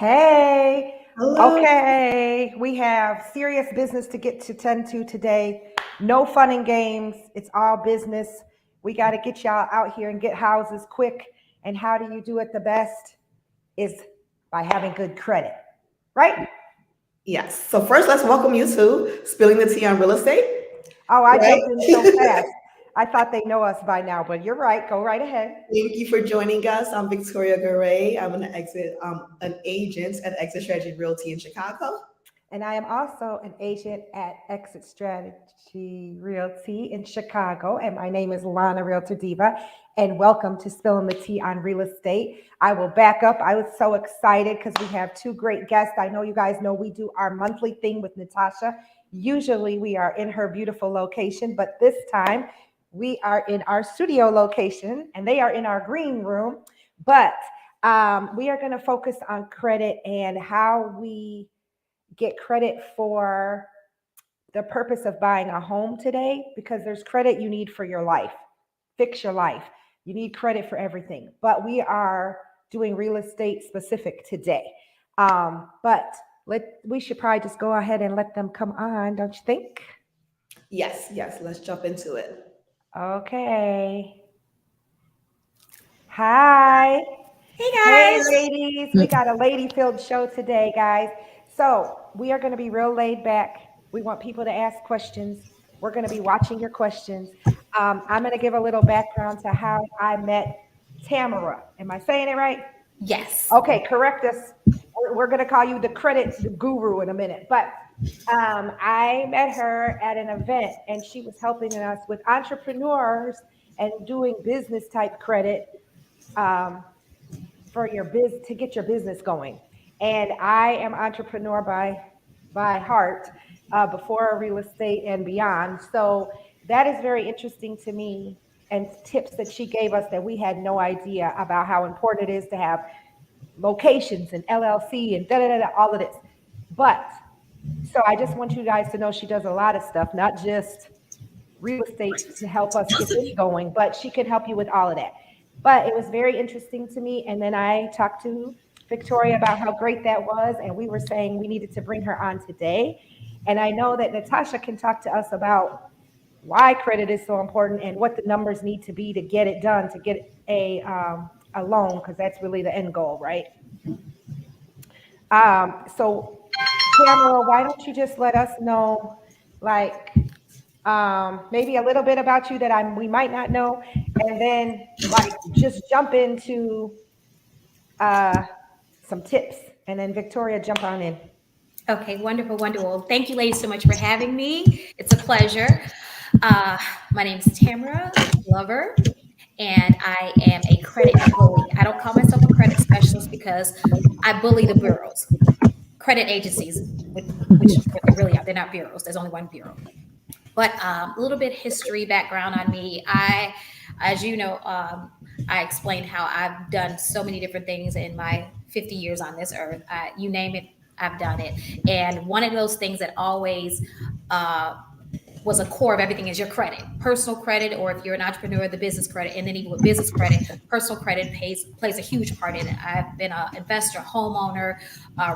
Hey, Hello. okay, we have serious business to get to tend to today. No fun and games. It's all business. We got to get y'all out here and get houses quick. And how do you do it the best? Is by having good credit, right? Yes. So first, let's welcome you to Spilling the Tea on Real Estate. Oh, I Right. jumped in so fast. I thought they know us by now, but you're right. Go right ahead. Thank you for joining us. I'm Victoria Garay. I'm an agent at Exit Strategy Realty in Chicago. And I am also an agent at Exit Strategy Realty in Chicago. And my name is Lana Realtor Diva. And welcome to Spilling the Tea on Real Estate. I will back up. I was so excited because we have two great guests. I know you guys know we do our monthly thing with Natasha. Usually we are in her beautiful location, but this time we are in our studio location and they are in our green room. But we are going to focus on credit and how we get credit for the purpose of buying a home today because there's credit you need for your life. Fix your life. You need credit for everything. But we are doing real estate specific today. But we should probably just go ahead and let them come on, don't you think? Yes. Let's jump into it. Okay. Hi. Hey Hey, guys. ladies. We got a lady filled show today, guys. So we are going to be real laid back. We want people to ask questions. We're going to be watching your questions. I'm going to give a little background to how I met Tamara. Am I saying it right? Yes. Okay, correct us. We're going to call you the credit guru in a minute. But I met her at an event and she was helping us with entrepreneurs and doing business type credit. Um, for your biz to get your business going. And I am entrepreneur by heart, before real estate and beyond. So that is very interesting to me and tips that she gave us that we had no idea about how important it is to have locations and LLC and all of this. But so I just want you guys to know she does a lot of stuff, not just real estate to help us get this going, but she can help you with all of that. But it was very interesting to me. And then I talked to Victoria about how great that was. And we were saying we needed to bring her on today. And I know that Natasha can talk to us about why credit is so important and what the numbers need to be to get it done, to get a loan, because that's really the end goal, right? So Tamara, why don't you just let us know, like, maybe a little bit about you that we might not know, and then like just jump into uh, some tips, and then Victoria jump on in. Okay, wonderful, wonderful. Thank you, ladies, so much for having me. It's a pleasure. Uh, my name is Tamara Glover, and I am a credit bully. I don't call myself a credit specialist because I bully the bureaus, credit agencies, which what they really are. They're not bureaus. There's only one bureau. But a little bit history background on me. As you know, I explained how I've done so many different things in my 50 years on this earth. You name it, I've done it. And one of those things that always uh, was a core of everything is your credit, personal credit, or if you're an entrepreneur, the business credit. And then even with business credit, personal credit plays a huge part in it. I've been an investor, homeowner,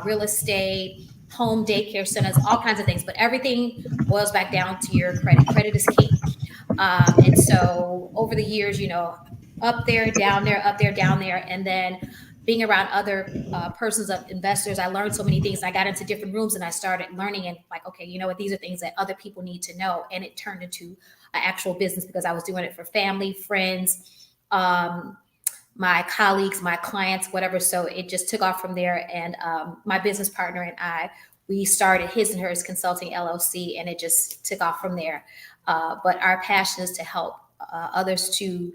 real estate, home daycare centers, all kinds of things, but everything boils back down to your credit. Credit is key. And so over the years, up there, down there, up there, down there, and then being around other persons of investors, I learned so many things. I got into different rooms and I started learning and like, okay, you know what, these are things that other people need to know. And it turned into an actual business because I was doing it for family, friends, my colleagues, my clients, whatever. So it just took off from there. And my business partner and I, we started His and Hers Consulting LLC, and it just took off from there. But our passion is to help others to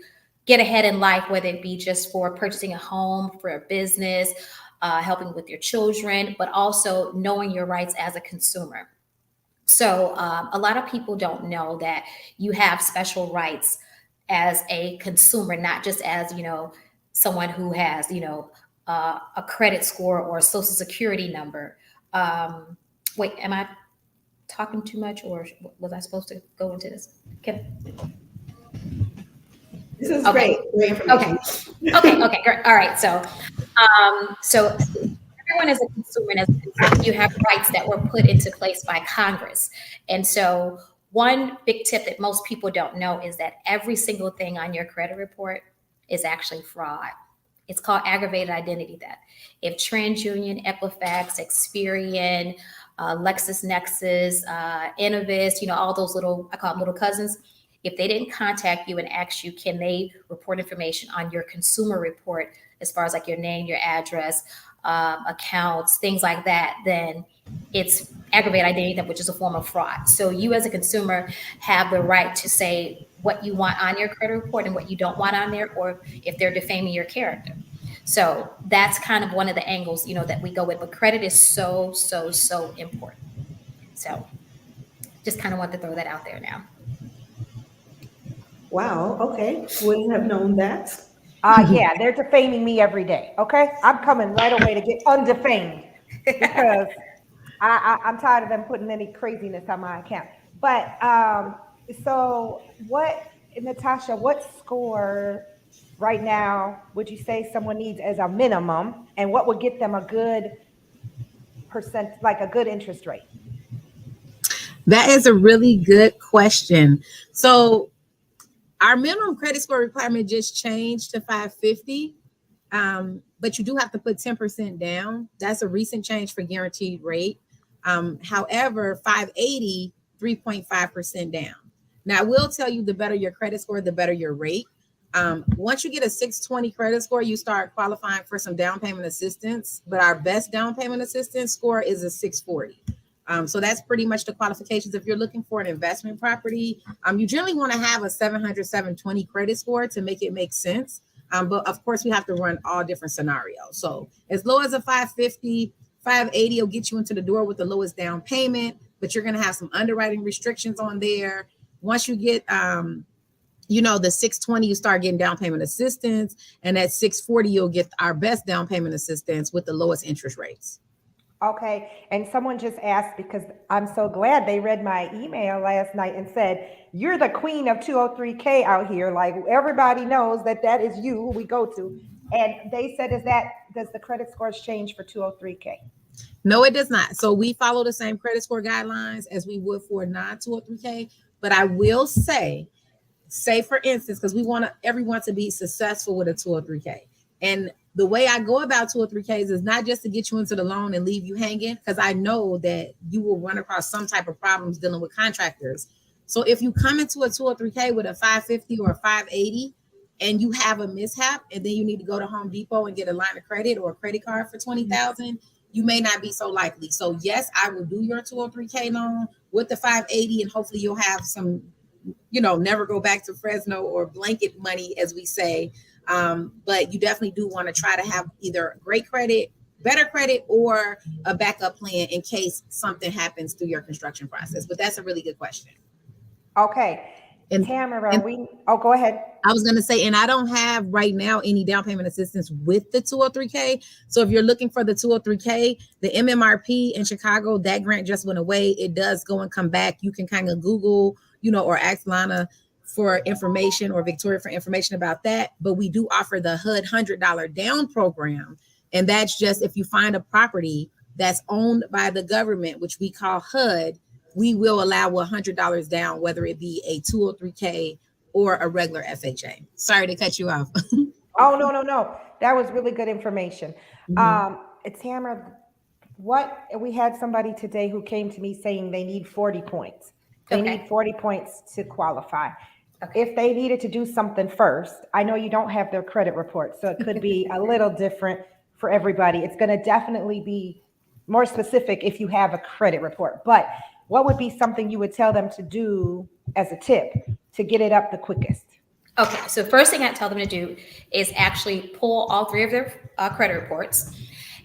get ahead in life, whether it be just for purchasing a home, for a business, helping with your children, but also knowing your rights as a consumer. So a lot of people don't know that you have special rights as a consumer, not just as, someone who has, a credit score or a social security number. Wait, am I talking too much or was I supposed to go into this? This is Okay. great information. Okay. Great. All right. So everybody everyone is a consumer, and as a consumer, you have rights that were put into place by Congress. And so, one big tip that most people don't know is that every single thing on your credit report is actually fraud. It's called aggravated identity theft. If TransUnion, Equifax, Experian, LexisNexis, Innovis, all those little, I call them little cousins, if they didn't contact you and ask you, can they report information on your consumer report as far as like your name, your address, accounts, things like that, then it's aggravated identity theft, which is a form of fraud. So you as a consumer have the right to say what you want on your credit report and what you don't want on there, or if they're defaming your character. So that's kind of one of the angles, that we go with. But credit is so, so, so important. So just kind of want to throw that out there now. Wow. Okay. Wouldn't have known that. Yeah, they're defaming me every day. Okay, I'm coming right away to get undefamed because I'm tired of them putting any craziness on my account. But so what, Natasha? What score right now would you say someone needs as a minimum, and what would get them a good percent, like a good interest rate? That is a really good question. So our minimum credit score requirement just changed to 550, but you do have to put 10% down. That's a recent change for guaranteed rate. However, 580, 3.5% down. Now, I will tell you, the better your credit score, the better your rate. Once you get a 620 credit score, you start qualifying for some down payment assistance, but our best down payment assistance score is a 640. So that's pretty much the qualifications. If you're looking for an investment property, you generally want to have a 700, 720 credit score to make it make sense. But of course, we have to run all different scenarios. So as low as a 550, 580 will get you into the door with the lowest down payment, but you're going to have some underwriting restrictions on there. Once you get, the 620, you start getting down payment assistance. And at 640, you'll get our best down payment assistance with the lowest interest rates. Okay, and someone just asked, because I'm so glad they read my email last night and said, you're the queen of 203K out here. Like, everybody knows that is you, who we go to. And they said, does the credit scores change for 203K? No, it does not. So we follow the same credit score guidelines as we would for non-203K. But I will say for instance, because we want everyone to be successful with a 203K. And the way I go about 203Ks is not just to get you into the loan and leave you hanging, because I know that you will run across some type of problems dealing with contractors. So if you come into a 203K with a 550 or a 580 and you have a mishap, and then you need to go to Home Depot and get a line of credit or a credit card for $20,000, you may not be so likely. So yes, I will do your 203K loan with the 580, and hopefully you'll have some, never go back to Fresno or blanket money, as we say. But you definitely do want to try to have either great credit, better credit, or a backup plan in case something happens through your construction process. But that's a really good question. Okay. And Tamara, go ahead. I was going to say, and I don't have right now any down payment assistance with the 203K. So if you're looking for the 203K, the MMRP in Chicago, that grant just went away. It does go and come back. You can kind of Google, or ask Lana for information, or Victoria for information about that. But we do offer the HUD $100 down program. And that's just if you find a property that's owned by the government, which we call HUD, we will allow $100 down, whether it be a 203K or a regular FHA. Sorry to cut you off. Oh, no. That was really good information. Tamara, we had somebody today who came to me saying they need 40 points. They need 40 points to qualify. Okay. If they needed to do something first, I know you don't have their credit report, so it could be a little different for everybody. It's going to definitely be more specific if you have a credit report. But what would be something you would tell them to do as a tip to get it up the quickest? Okay, so first thing I tell them to do is actually pull all three of their credit reports.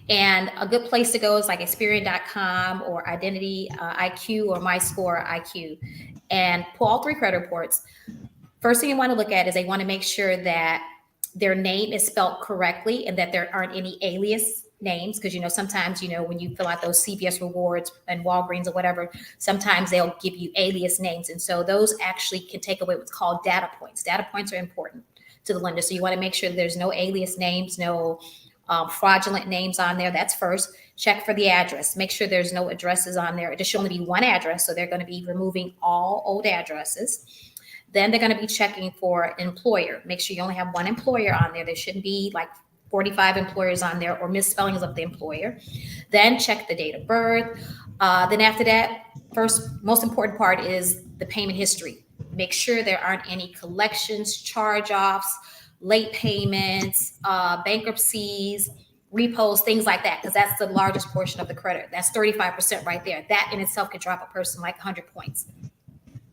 And a good place to go is like Experian.com or Identity IQ or MyScore IQ, and pull all three credit reports. First thing you want to look at is they want to make sure that their name is spelled correctly and that there aren't any alias names, because sometimes when you fill out those CVS rewards and Walgreens or whatever, sometimes they'll give you alias names, and so those actually can take away what's called data points. Data points are important to the lender, so you want to make sure there's no alias names, no fraudulent names on there. That's first. Check for the address. Make sure there's no addresses on there. There should only be one address, so they're going to be removing all old addresses. Then they're going to be checking for employer. Make sure you only have one employer on there. There shouldn't be like 45 employers on there or misspellings of the employer. Then check the date of birth. Then after that, first, most important part is the payment history. Make sure there aren't any collections, charge-offs, late payments, bankruptcies, repos, things like that, because that's the largest portion of the credit. That's 35% right there. That in itself could drop a person like 100 points.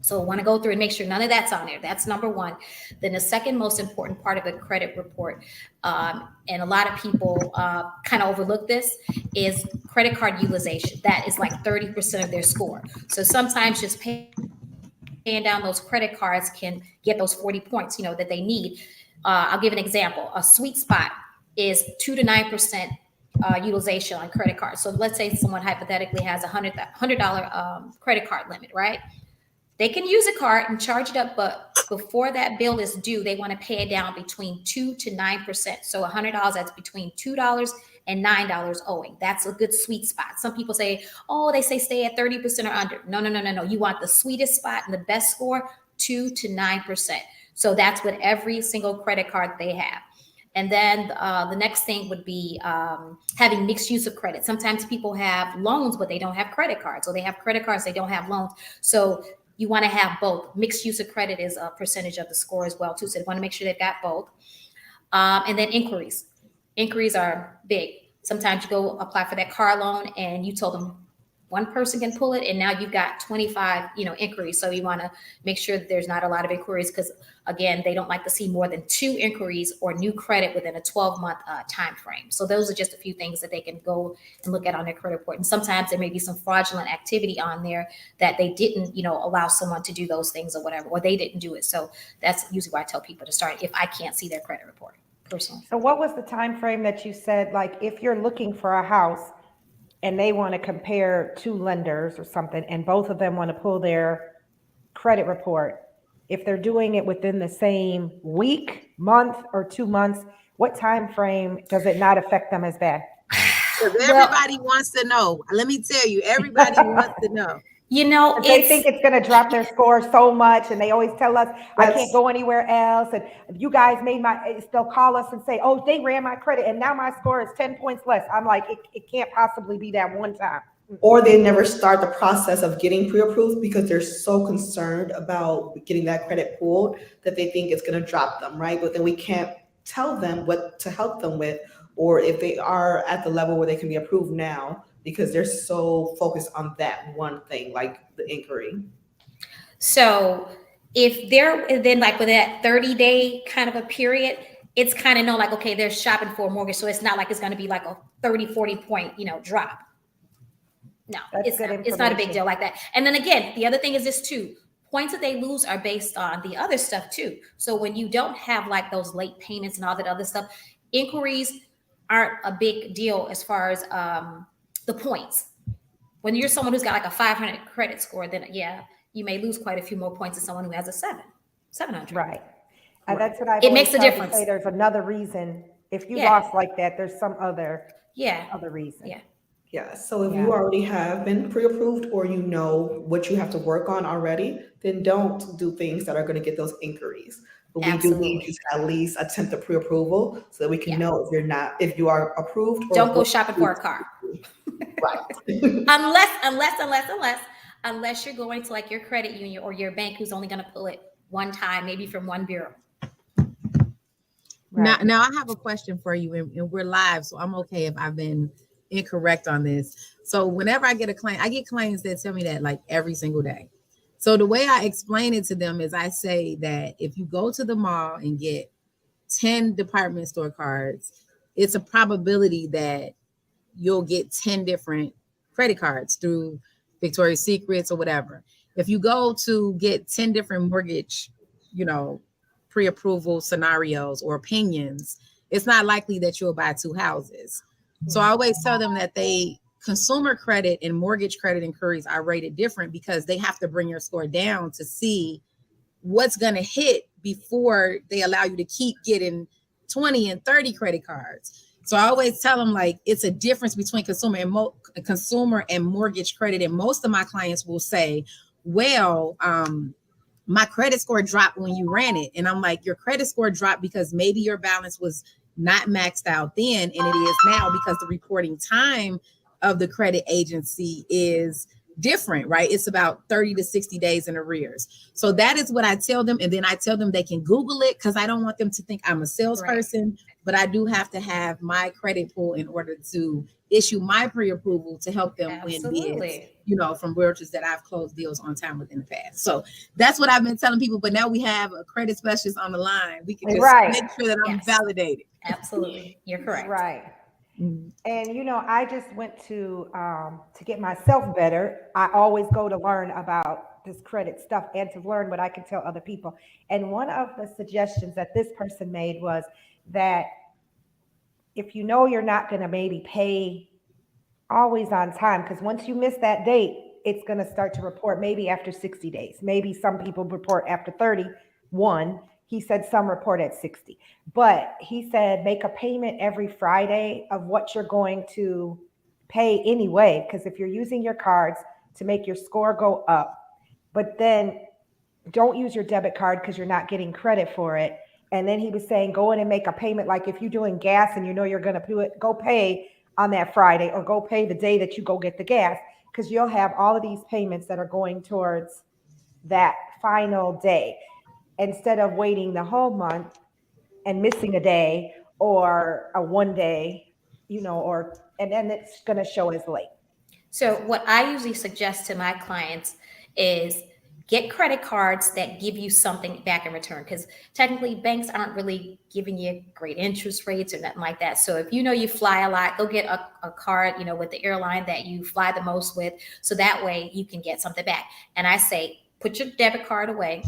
So want to go through and make sure none of that's on there. That's number one. Then the second most important part of the credit report, and a lot of people kind of overlook this, is credit card utilization. That is like 30% of their score. So sometimes just paying down those credit cards can get those 40 points, that they need. I'll give an example. A sweet spot is 2 to 9% utilization on credit cards. So let's say someone hypothetically has a $100 credit card limit, right? They can use a card and charge it up, but before that bill is due, they want to pay it down between 2 to 9%. So $100, that's between $2 and $9 owing. That's a good sweet spot. Some people say, oh, they say stay at 30% or under. No. You want the sweetest spot and the best score, 2 to 9%. So that's with every single credit card they have. And then the next thing would be having mixed use of credit. Sometimes people have loans, but they don't have credit cards. Or they have credit cards, they don't have loans. So you want to have both. Mixed use of credit is a percentage of the score as well, too. So you want to make sure they've got both. And then inquiries. Inquiries are big. Sometimes you go apply for that car loan and you told them one person can pull it, and now you've got 25, inquiries. So you want to make sure that there's not a lot of inquiries because, again, they don't like to see more than 2 inquiries or new credit within a 12-month time frame. So those are just a few things that they can go and look at on their credit report. And sometimes there may be some fraudulent activity on there that they didn't, allow someone to do those things or whatever, or they didn't do it. So that's usually why I tell people to start if I can't see their credit report personally. So what was the time frame that you said, like if you're looking for a house and they want to compare 2 lenders or something, and both of them want to pull their credit report, if they're doing it within the same week, month, or 2 months, what time frame does it not affect them as bad? Because everybody wants to know. Let me tell you, everybody wants to know. They think it's going to drop their score so much, and they always tell us, I can't go anywhere else. And you guys they'll call us and say, oh, they ran my credit, and now my score is 10 points less. I'm like, it can't possibly be that one time. Or they never start the process of getting pre-approved because they're so concerned about getting that credit pulled that they think it's going to drop them, right? But then we can't tell them what to help them with, or if they are at the level where they can be approved now, because they're so focused on that one thing, like the inquiry. So if they're then like with that 30-day kind of a period, it's kind of like, okay, they're shopping for a mortgage. So it's not like it's going to be like a 30, 40 point, drop. No, it's not a big deal like that. And then again, the other thing is this too. Points that they lose are based on the other stuff too. So when you don't have like those late payments and all that other stuff, inquiries aren't a big deal as far as the points. When you're someone who's got like a 500 credit score, then you may lose quite a few more points than someone who has a 700. Right. And that's what It makes a difference. Say there's another reason. If you lost like that, there's some other reason. Yeah. So if you already have been pre-approved or you know what you have to work on already, then don't do things that are going to get those inquiries. But we do need you to at least attempt a pre-approval so that we can know if you are approved. Or don't go shopping for a car. Right. unless you're going to like your credit union or your bank who's only going to pull it one time, maybe from one bureau. Right. Now I have a question for you, and we're live, so I'm okay if I've been incorrect on this. So whenever I get a claim, I get claims that tell me that like every single day. So the way I explain it to them is I say that if you go to the mall and get 10 department store cards, it's a probability that you'll get 10 different credit cards through Victoria's Secrets or whatever. If you go to get 10 different mortgage, pre-approval scenarios or opinions, it's not likely that you'll buy 2 houses. So I always tell them that consumer credit and mortgage credit inquiries are rated different because they have to bring your score down to see what's going to hit before they allow you to keep getting 20 and 30 credit cards. So I always tell them like it's a difference between consumer and mortgage credit. And most of my clients will say, well, my credit score dropped when you ran it. And I'm like, your credit score dropped because maybe your balance was not maxed out then, and it is now because the reporting time of the credit agency is different, right? It's about 30 to 60 days in arrears. So that is what I tell them. And then I tell them they can Google it because I don't want them to think I'm a salesperson, right. But I do have to have my credit pool in order to issue my pre-approval to help them win bids, you know, from realtors that I've closed deals on time with in the past. So that's what I've been telling people. But now we have a credit specialist on the line. We can just make sure that I'm validated. Absolutely. You're correct. Right. Mm-hmm. And, you know, I just went to get myself better. I always go to learn about this credit stuff and to learn what I can tell other people. And one of the suggestions that this person made was that if you know you're not going to maybe pay always on time, because once you miss that date, it's going to start to report maybe after 60 days. Maybe some people report after 31. He said some report at 60. But he said make a payment every Friday of what you're going to pay anyway, because if you're using your cards to make your score go up, but then don't use your debit card because you're not getting credit for it. And then he was saying go in and make a payment, like if you're doing gas and you know you're going to do it, go pay on that Friday or go pay the day that you go get the gas, because you'll have all of these payments that are going towards that final day instead of waiting the whole month and missing a day or a one day, you know, and then it's going to show as late. So what I usually suggest to my clients is get credit cards that give you something back in return, because technically banks aren't really giving you great interest rates or nothing like that. So if you know you fly a lot, go get a card, you know, with the airline that you fly the most with, so that way you can get something back. And I say, put your debit card away,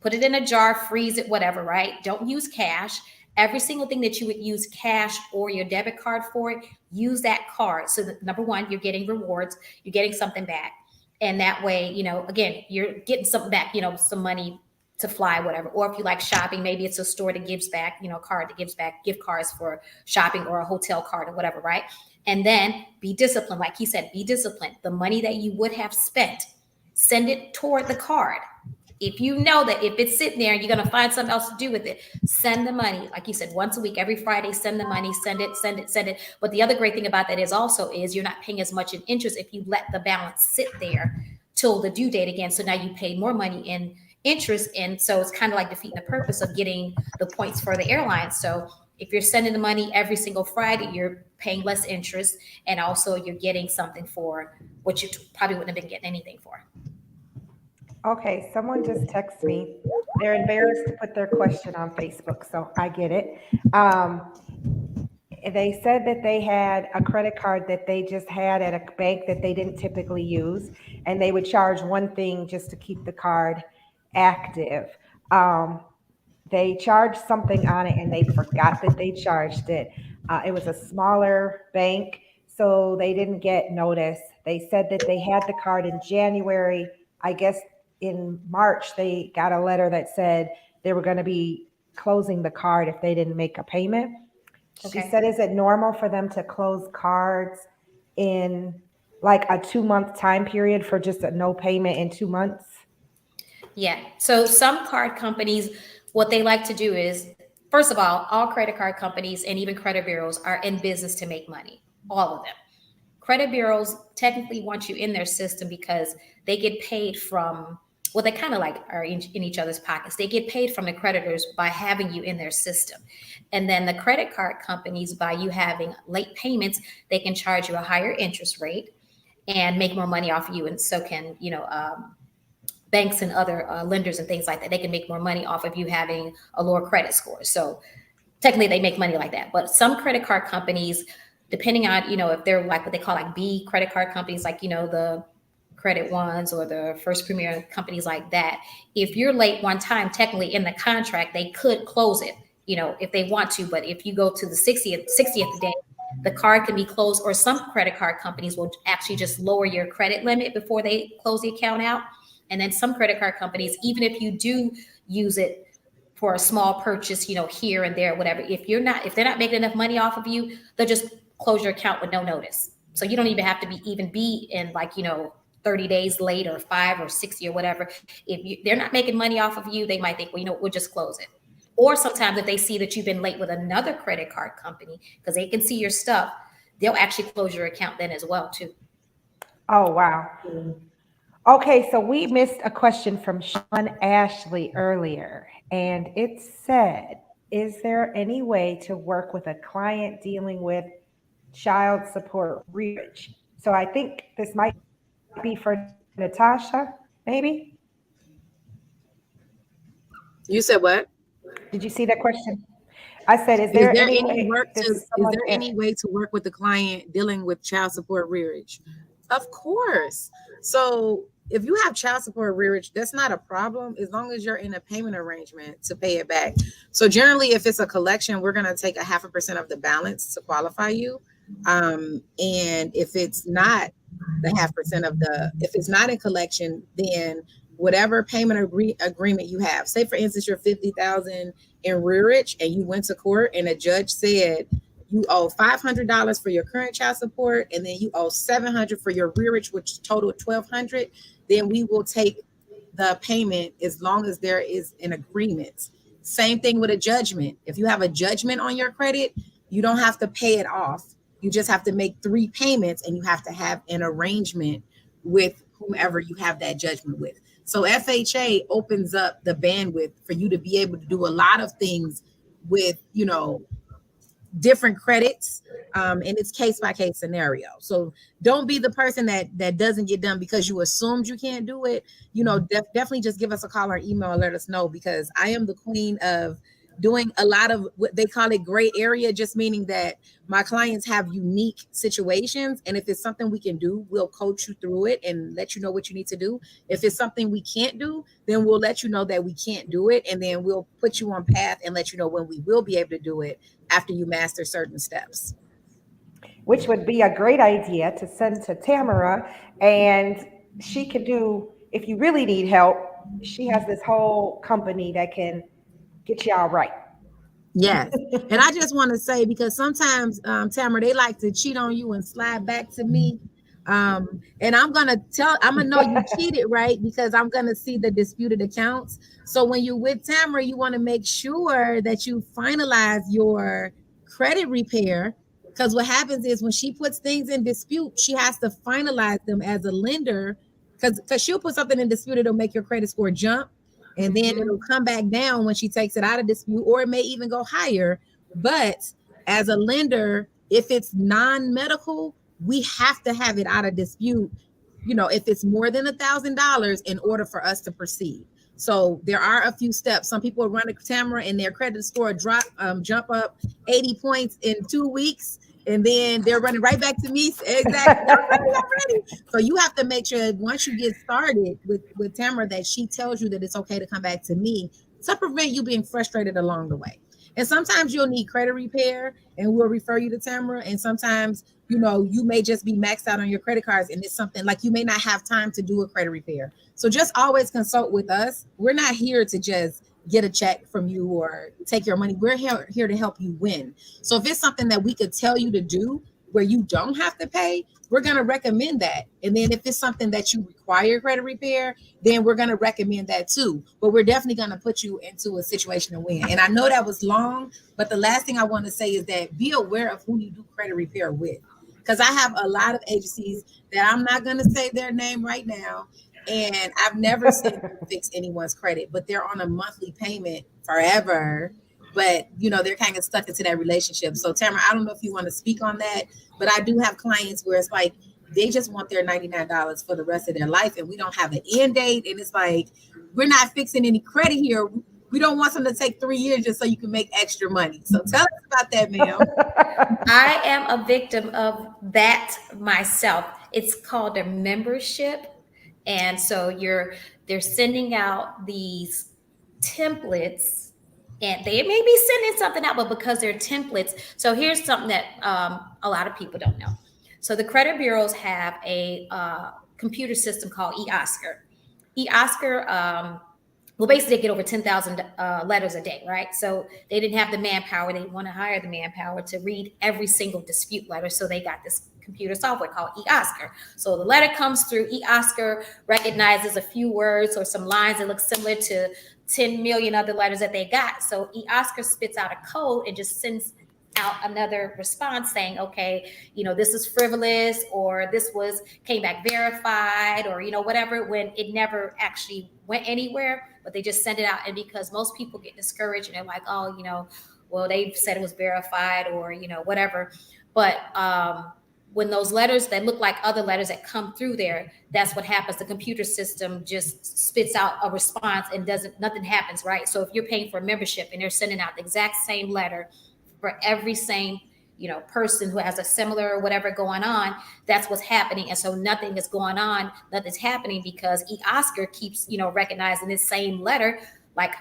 put it in a jar, freeze it, whatever, right? Don't use cash. Every single thing that you would use cash or your debit card for it, use that card. So that, number one, you're getting rewards, you're getting something back. And that way, you know, again, you're getting something back, you know, some money to fly, whatever. Or if you like shopping, maybe it's a store that gives back, you know, card that gives back gift cards for shopping or a hotel card or whatever, right? And then be disciplined. Like he said, be disciplined. The money that you would have spent, send it toward the card. If you know that if it's sitting there and you're going to find something else to do with it, send the money. Like you said, once a week, every Friday, send the money, send it. But the other great thing about that is you're not paying as much in interest if you let the balance sit there till the due date again. So now you pay more money in interest. And so it's kind of like defeating the purpose of getting the points for the airline. So if you're sending the money every single Friday, you're paying less interest. And also you're getting something for what you probably wouldn't have been getting anything for. Okay, someone just texted me. They're embarrassed to put their question on Facebook, so I get it. They said that they had a credit card that they just had at a bank that they didn't typically use, and they would charge one thing just to keep the card active. They charged something on it, and they forgot that they charged it. It was a smaller bank, so they didn't get notice. They said that they had the card in January. I guess in March, they got a letter that said they were going to be closing the card if they didn't make a payment. Okay. She said, is it normal for them to close cards in like a 2-month time period for just a no payment in 2 months? Yeah. So some card companies, what they like to do is, first of all credit card companies and even credit bureaus are in business to make money, all of them. Credit bureaus technically want you in their system because they get paid from, well, they kind of like are in each other's pockets. They get paid from the creditors by having you in their system. And then the credit card companies, by you having late payments, they can charge you a higher interest rate and make more money off of you. And so can, you know, banks and other lenders and things like that. They can make more money off of you having a lower credit score. So technically they make money like that. But some credit card companies, depending on, you know, if they're like what they call like B credit card companies, like, you know, the Credit Ones or the First Premier companies like that, if you're late one time, technically in the contract, they could close it, you know, if they want to. But if you go to the 60th day, the card can be closed, or some credit card companies will actually just lower your credit limit before they close the account out. And then some credit card companies, even if you do use it for a small purchase, here and there, whatever. If they're not making enough money off of you, they'll just close your account with no notice. So you don't even have to be in, like, 30 days late, or 5 or 60 or whatever. They're not making money off of you, they might think, well, we'll just close it. Or sometimes if they see that you've been late with another credit card company, because they can see your stuff, they'll actually close your account then as well too. Oh, wow. Okay, so we missed a question from Sean Ashley earlier, and it said, is there any way to work with a client dealing with child support rearage? So I think this might be for Natasha, maybe? You said what? Did you see that question? I said, is Is there there any any way work this to? is Is someone there any way to work with the client dealing with child support rearage? Of course. So if you have child support rearage, that's not a problem as long as you're in a payment arrangement to pay it back. So generally, if it's a collection, we're gonna take a 0.5% of the balance to qualify you. And if it's not the 0.5% of if it's not in collection, then whatever payment agreement you have. Say for instance, you're 50,000 in rearage, and you went to court, and a judge said you owe $500 for your current child support, and then you owe $700 for your rearage, which total $1,200. Then we will take the payment as long as there is an agreement. Same thing with a judgment. If you have a judgment on your credit, you don't have to pay it off. You just have to make 3 payments, and you have to have an arrangement with whomever you have that judgment with. So FHA opens up the bandwidth for you to be able to do a lot of things with, different credits, and it's case by case scenario. So don't be the person that doesn't get done because you assumed you can't do it. Definitely just give us a call or email and let us know, because I am the queen of doing a lot of what they call it gray area, just meaning that my clients have unique situations, and if it's something we can do, we'll coach you through it and let you know what you need to do. If it's something we can't do, then we'll let you know that we can't do it, and then we'll put you on path and let you know when we will be able to do it after you master certain steps. which would be a great idea to send to Tamara, and she could do, if you really need help, she has this whole company that can get y'all right. Yes. And I just want to say, because sometimes, Tamara, they like to cheat on you and slide back to me. And I'm going to know you cheated, right? Because I'm going to see the disputed accounts. So when you're with Tamara, you want to make sure that you finalize your credit repair. Because what happens is when she puts things in dispute, she has to finalize them as a lender. Because she'll put something in dispute, it'll make your credit score jump, and then it'll come back down when she takes it out of dispute, or it may even go higher. But as a lender, if it's non-medical, we have to have it out of dispute, if it's more than $1,000 in order for us to proceed. So there are a few steps. Some people run a camera and their credit score jump up 80 points in 2 weeks, and then they're running right back to me. Exactly. I'm ready. So you have to make sure that once you get started with Tamara, that she tells you that it's okay to come back to me to prevent you being frustrated along the way. And sometimes you'll need credit repair, and we'll refer you to Tamara. And sometimes, you may just be maxed out on your credit cards, and it's something like you may not have time to do a credit repair. So just always consult with us. We're not here to just get a check from you or take your money. We're here to help you win. So if it's something that we could tell you to do where you don't have to pay, we're going to recommend that. And then if it's something that you require credit repair, then we're going to recommend that too. But we're definitely going to put you into a situation to win. And I know that was long, but the last thing I want to say is that be aware of who you do credit repair with. Because I have a lot of agencies that I'm not going to say their name right now, and I've never seen them fix anyone's credit, but they're on a monthly payment forever. But they're kind of stuck into that relationship. So Tamara, I don't know if you want to speak on that, but I do have clients where it's like they just want their $99 for the rest of their life, and we don't have an end date. And it's like, we're not fixing any credit here. We don't want them to take 3 years just so you can make extra money. So tell us about that, ma'am. I am a victim of that myself. It's called a membership. And so they're sending out these templates, and they may be sending something out, but because they're templates. So here's something that a lot of people don't know. So the credit bureaus have a computer system called eOscar. eOscar well, basically they get over 10,000 letters a day, right? So they didn't have the manpower. They didn't want to hire the manpower to read every single dispute letter. So they got this computer software called eOscar. So the letter comes through, eOscar recognizes a few words or some lines that look similar to 10 million other letters that they got. So eOscar spits out a code and just sends out another response saying, okay, this is frivolous, or this was came back verified, or whatever, when it never actually went anywhere, but they just send it out. And because most people get discouraged and they're like, oh, well, they said it was verified, or whatever. But when those letters that look like other letters that come through there, that's what happens. The computer system just spits out a response and nothing happens, right? So if you're paying for a membership and they're sending out the exact same letter for every same person who has a similar whatever going on, that's what's happening. And so nothing is going on, nothing's happening, because eOscar keeps recognizing this same letter, like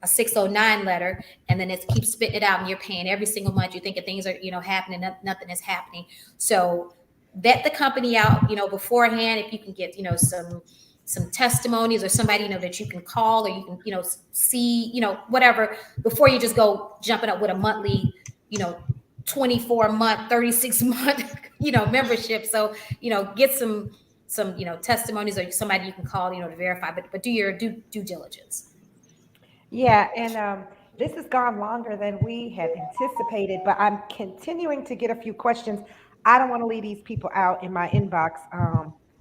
a 609 letter, and then it keeps spitting it out, and you're paying every single month. You think that things are happening, nothing is happening. So vet the company out beforehand. If you can get some testimonies or somebody that you can call, or you can see whatever, before you just go jumping up with a monthly 24-month 36-month membership. So get some testimonies, or somebody you can call to verify, but do your due diligence. Yeah, and this has gone longer than we had anticipated, but I'm continuing to get a few questions. I don't want to leave these people out in my inbox.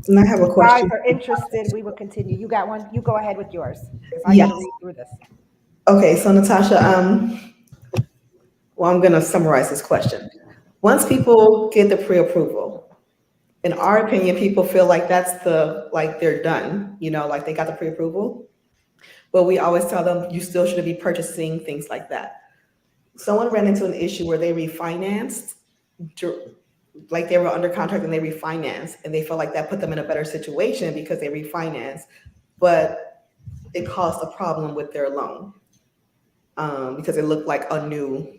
And I have If a you guys question. are interested, we will continue. You got one? You go ahead with yours, because I got Yes. to read through this. Okay, so Natasha, well, I'm gonna summarize this question. Once people get the pre-approval, in our opinion, people feel like like they're done, like they got the pre-approval. But we always tell them you still shouldn't be purchasing things like that. Someone ran into an issue where they refinanced, like they were under contract and they refinanced, and they felt like that put them in a better situation because they refinanced, but it caused a problem with their loan, because it looked like a new,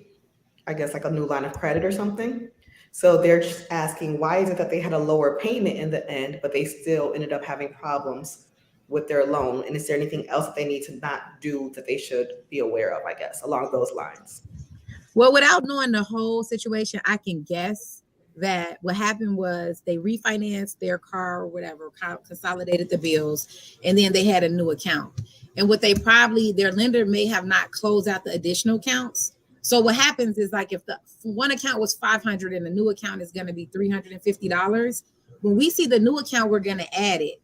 I guess, like a new line of credit or something. So they're just asking, why is it that they had a lower payment in the end, but they still ended up having problems with their loan? And is there anything else that they need to not do that they should be aware of, I guess, along those lines? Well, without knowing the whole situation, I can guess that what happened was they refinanced their car or whatever, consolidated the bills, and then they had a new account. And what their lender may have not closed out the additional accounts. So what happens is, like, if the one account was $500 and the new account is going to be $350, when we see the new account, we're going to add it.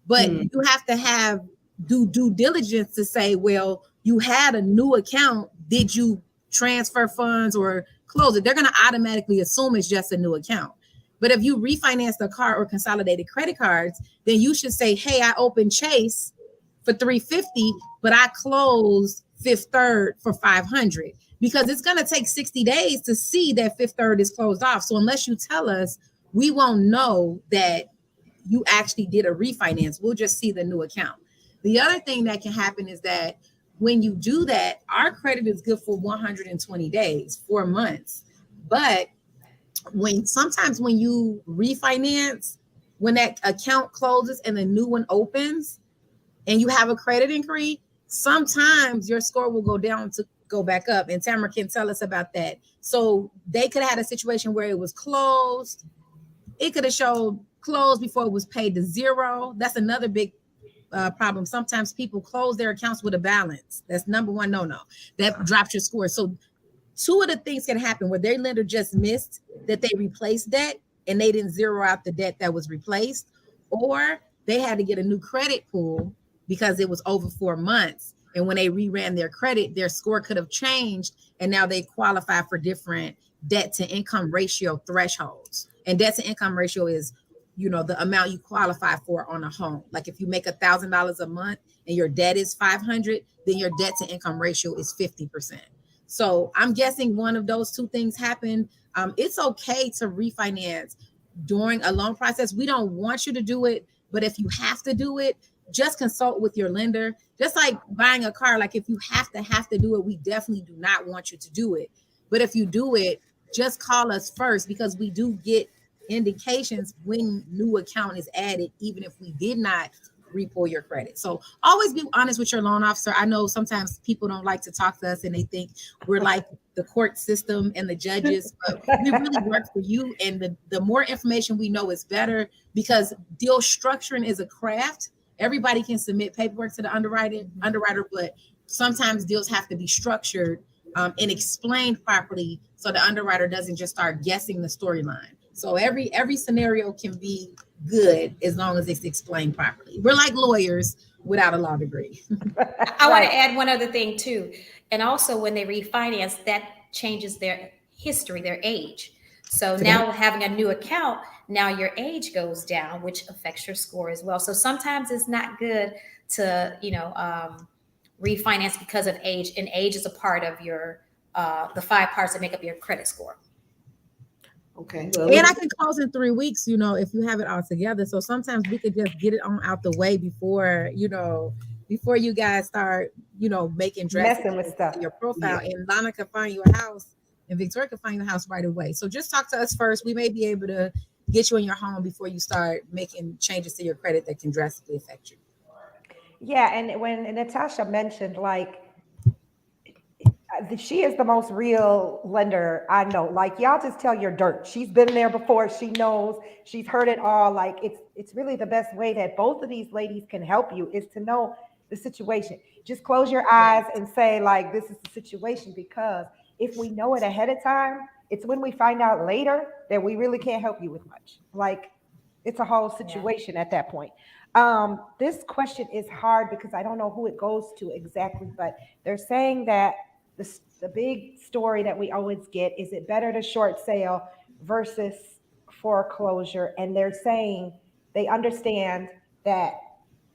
But you have to do due diligence to say, well, you had a new account. Did you transfer funds or close it? They're going to automatically assume it's just a new account. But if you refinance the car or consolidated credit cards, then you should say, hey, I opened Chase for $350, but I closed Fifth Third for $500, because it's going to take 60 days to see that Fifth Third is closed off. So unless you tell us, we won't know that you actually did a refinance. We'll just see the new account. The other thing that can happen is that when you do that, our credit is good for 120 days, 4 months. But sometimes when you refinance, when that account closes and the new one opens and you have a credit inquiry, sometimes your score will go down to go back up. And Tamara can tell us about that. So they could have had a situation where it was closed. It could have showed closed before it was paid to zero. That's another big problem. Sometimes people close their accounts with a balance. That's number one no. That drops your score. So two of the things can happen where their lender just missed that they replaced debt and they didn't zero out the debt that was replaced, or they had to get a new credit pool because it was over 4 months. And when they reran their credit, their score could have changed, and now they qualify for different debt to income ratio thresholds. And debt to income ratio is, the amount you qualify for on a home. Like if you make $1,000 a month and your debt is 500, then your debt to income ratio is 50%. So I'm guessing one of those two things happened. It's okay to refinance during a loan process. We don't want you to do it, but if you have to do it, just consult with your lender. Just like buying a car, like if you have to do it, we definitely do not want you to do it. But if you do it, just call us first, because we do get indications when new account is added, even if we did not close the repull your credit. So always be honest with your loan officer. I know sometimes people don't like to talk to us and they think we're like the court system and the judges, but we really work for you. And the more information we know is better, because deal structuring is a craft. Everybody can submit paperwork to the underwriter, but sometimes deals have to be structured and explained properly so the underwriter doesn't just start guessing the storyline. So every scenario can be good as long as it's explained properly. We're like lawyers without a law degree. I want to add one other thing too. And also when they refinance, that changes their history, their age. So now having a new account, now your age goes down, which affects your score as well. So sometimes it's not good to, refinance because of age, and age is a part of your, the 5 parts that make up your credit score. Okay. And I can close in 3 weeks, if you have it all together. So sometimes we could just get it on out the way before you guys start, making drastic Messing with stuff. your profile. Yeah. And Lana can find you a house and Victoria can find you a house right away. So just talk to us first. We may be able to get you in your home before you start making changes to your credit that can drastically affect you. Yeah. And when Natasha mentioned, like, she is the most real lender I know. Like, y'all just tell your dirt. She's been there before. She knows. She's heard it all. Like, it's really the best way that both of these ladies can help you is to know the situation. Just close your eyes and say, like, this is the situation, because if we know it ahead of time, it's when we find out later that we really can't help you with much. Like, it's a whole situation at that point. This question is hard because I don't know who it goes to exactly, but they're saying that the big story that we always get is, it better to short sale versus foreclosure? And they're saying they understand that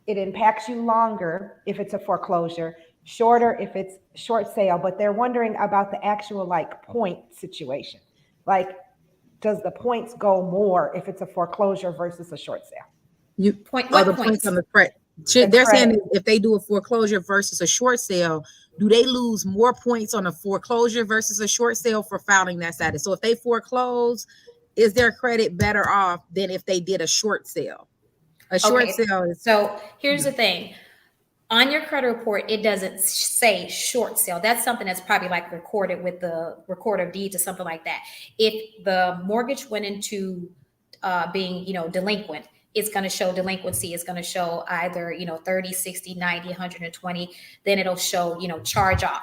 it impacts you longer if it's a foreclosure, shorter if it's short sale, but they're wondering about the actual like point situation. Like, does the points go more if it's a foreclosure versus a short sale? The points on the credit. They're saying if they do a foreclosure versus a short sale, do they lose more points on a foreclosure versus a short sale for filing that status? So if they foreclose, is their credit better off than if they did a short sale? A short sale is. So here's the thing. On your credit report, it doesn't say short sale. That's something that's probably like recorded with the recorder of deeds or something like that. If the mortgage went into being, delinquent, it's going to show delinquency. It's going to show either, 30, 60, 90, 120. Then it'll show, charge off.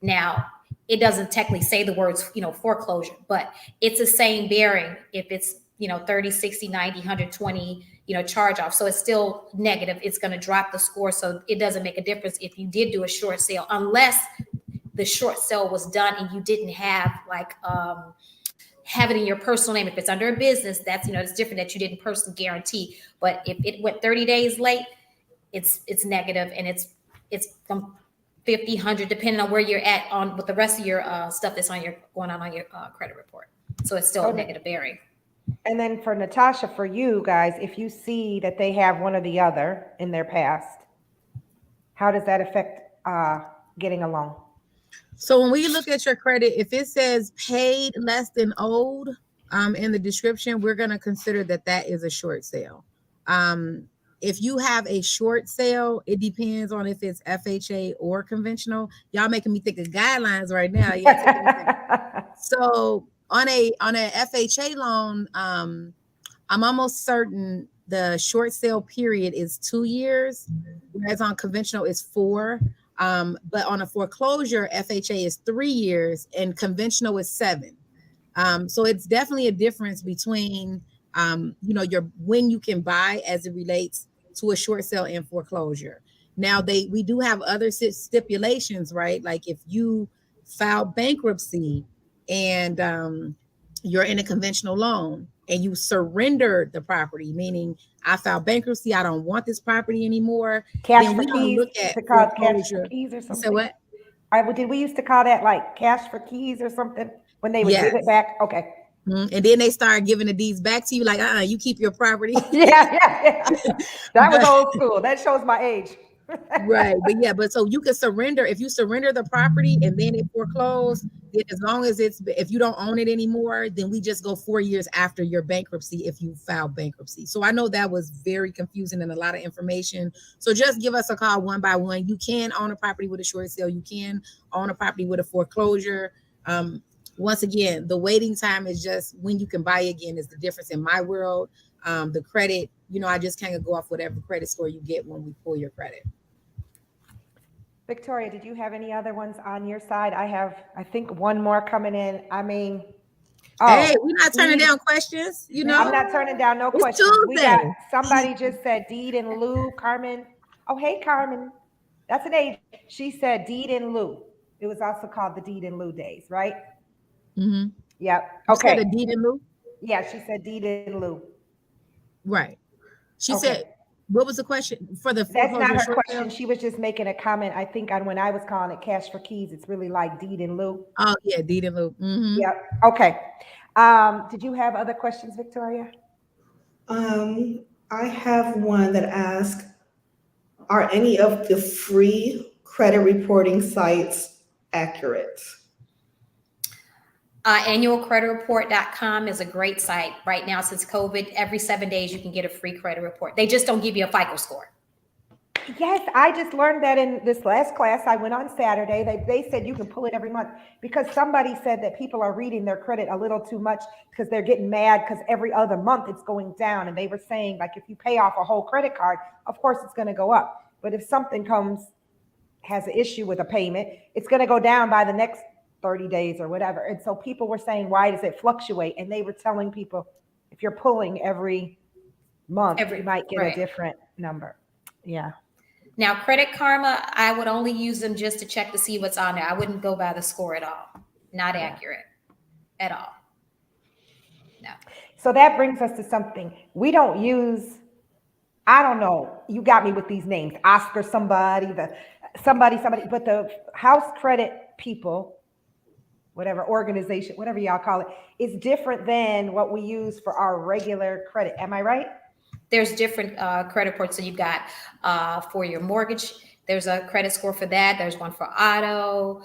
Now, it doesn't technically say the words, foreclosure, but it's the same bearing if it's, 30, 60, 90, 120, charge off. So it's still negative. It's going to drop the score. So it doesn't make a difference if you did do a short sale, unless the short sale was done and you didn't have have it in your personal name. If it's under a business, that's, it's different, that you didn't personally guarantee. But if it went 30 days late, it's negative, and it's from 50, 100, depending on where you're at on with the rest of your stuff that's going on your credit report. So it's still a negative bearing. And then for Natasha, for you guys, if you see that they have one or the other in their past, how does that affect getting a loan? So when we look at your credit, if it says paid less than owed in the description, we're going to consider that is a short sale. If you have a short sale, it depends on if it's FHA or conventional. Y'all making me think of guidelines right now. So on a FHA loan, I'm almost certain the short sale period is 2 years, whereas on conventional is 4. But on a foreclosure, FHA is 3 years and conventional is 7. So it's definitely a difference between, when you can buy as it relates to a short sale and foreclosure. Now we do have other stipulations, right? Like if you file bankruptcy and you're in a conventional loan and you surrender the property, meaning I filed bankruptcy, I don't want this property anymore. Cash for keys. Look at cash for keys or something. So what? Did we used to call that like cash for keys or something when they would give it back? Okay. Mm-hmm. And then they start giving the deeds back to you, like, you keep your property. Yeah. That was old school. That shows my age. Right. But yeah, but so you can surrender if you surrender the property and then it foreclosed, then as long as it's if you don't own it anymore, then we just go 4 years after your bankruptcy if you file bankruptcy. So I know that was very confusing and a lot of information. So just give us a call one by one. You can own a property with a short sale, you can own a property with a foreclosure. Once again, the waiting time is just when you can buy again is the difference in my world. The credit, I just kind of go off whatever credit score you get when we pull your credit. Victoria, did you have any other ones on your side? I think one more coming in. I mean, Hey, we're not turning deed. down questions, I'm not turning down no It's questions. We got Tuesday. somebody just said deed in lieu, Carmen. Oh, hey, Carmen. That's an age. She said deed in lieu. It was also called the deed in lieu days, right? Mm-hmm. Yep. You said Okay. a deed in lieu? Yeah, she said deed in lieu. Right. She Okay. said, what was the question for the That's not foreclosure her short question. sale? She was just making a comment. I think on when I was calling it cash for keys, it's really like deed in lieu. Oh, yeah, deed in lieu. Mm-hmm. Yep. Okay. Did you have other questions, Victoria? I have one that asks, are any of the free credit reporting sites accurate? Annualcreditreport.com is a great site right now since COVID. Every 7 days, you can get a free credit report. They just don't give you a FICO score. Yes, I just learned that in this last class I went on Saturday. They said you can pull it every month because somebody said that people are reading their credit a little too much because they're getting mad because every other month it's going down. And they were saying, like, if you pay off a whole credit card, of course it's going to go up. But if something has an issue with a payment, it's going to go down by the next 30 days or whatever. And so people were saying, why does it fluctuate? And they were telling people, if you're pulling every month, you might get a Right. different number. Yeah. Now, Credit Karma, I would only use them just to check to see what's on there. I wouldn't go by the score at all. Not accurate at all. No. So that brings us to something we don't use. I don't know. You got me with these names, Oscar somebody, somebody, but the house credit people, whatever organization, whatever y'all call it, is different than what we use for our regular credit. Am I right? There's different credit reports that you've got for your mortgage. There's a credit score for that. There's one for auto.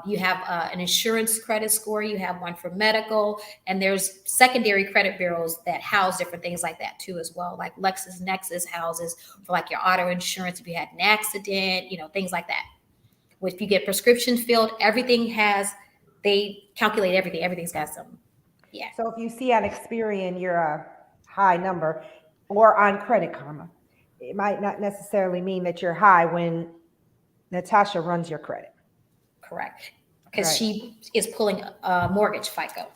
You have an insurance credit score. You have one for medical. And there's secondary credit bureaus that house different things like that too as well. Like LexisNexis houses for like your auto insurance if you had an accident, things like that. If you get prescription filled, they calculate everything. Everything's got some. Yeah. So if you see on Experian you're a high number or on Credit Karma, it might not necessarily mean that you're high when Natasha runs your credit. Correct. Because Right. she is pulling a mortgage FICO.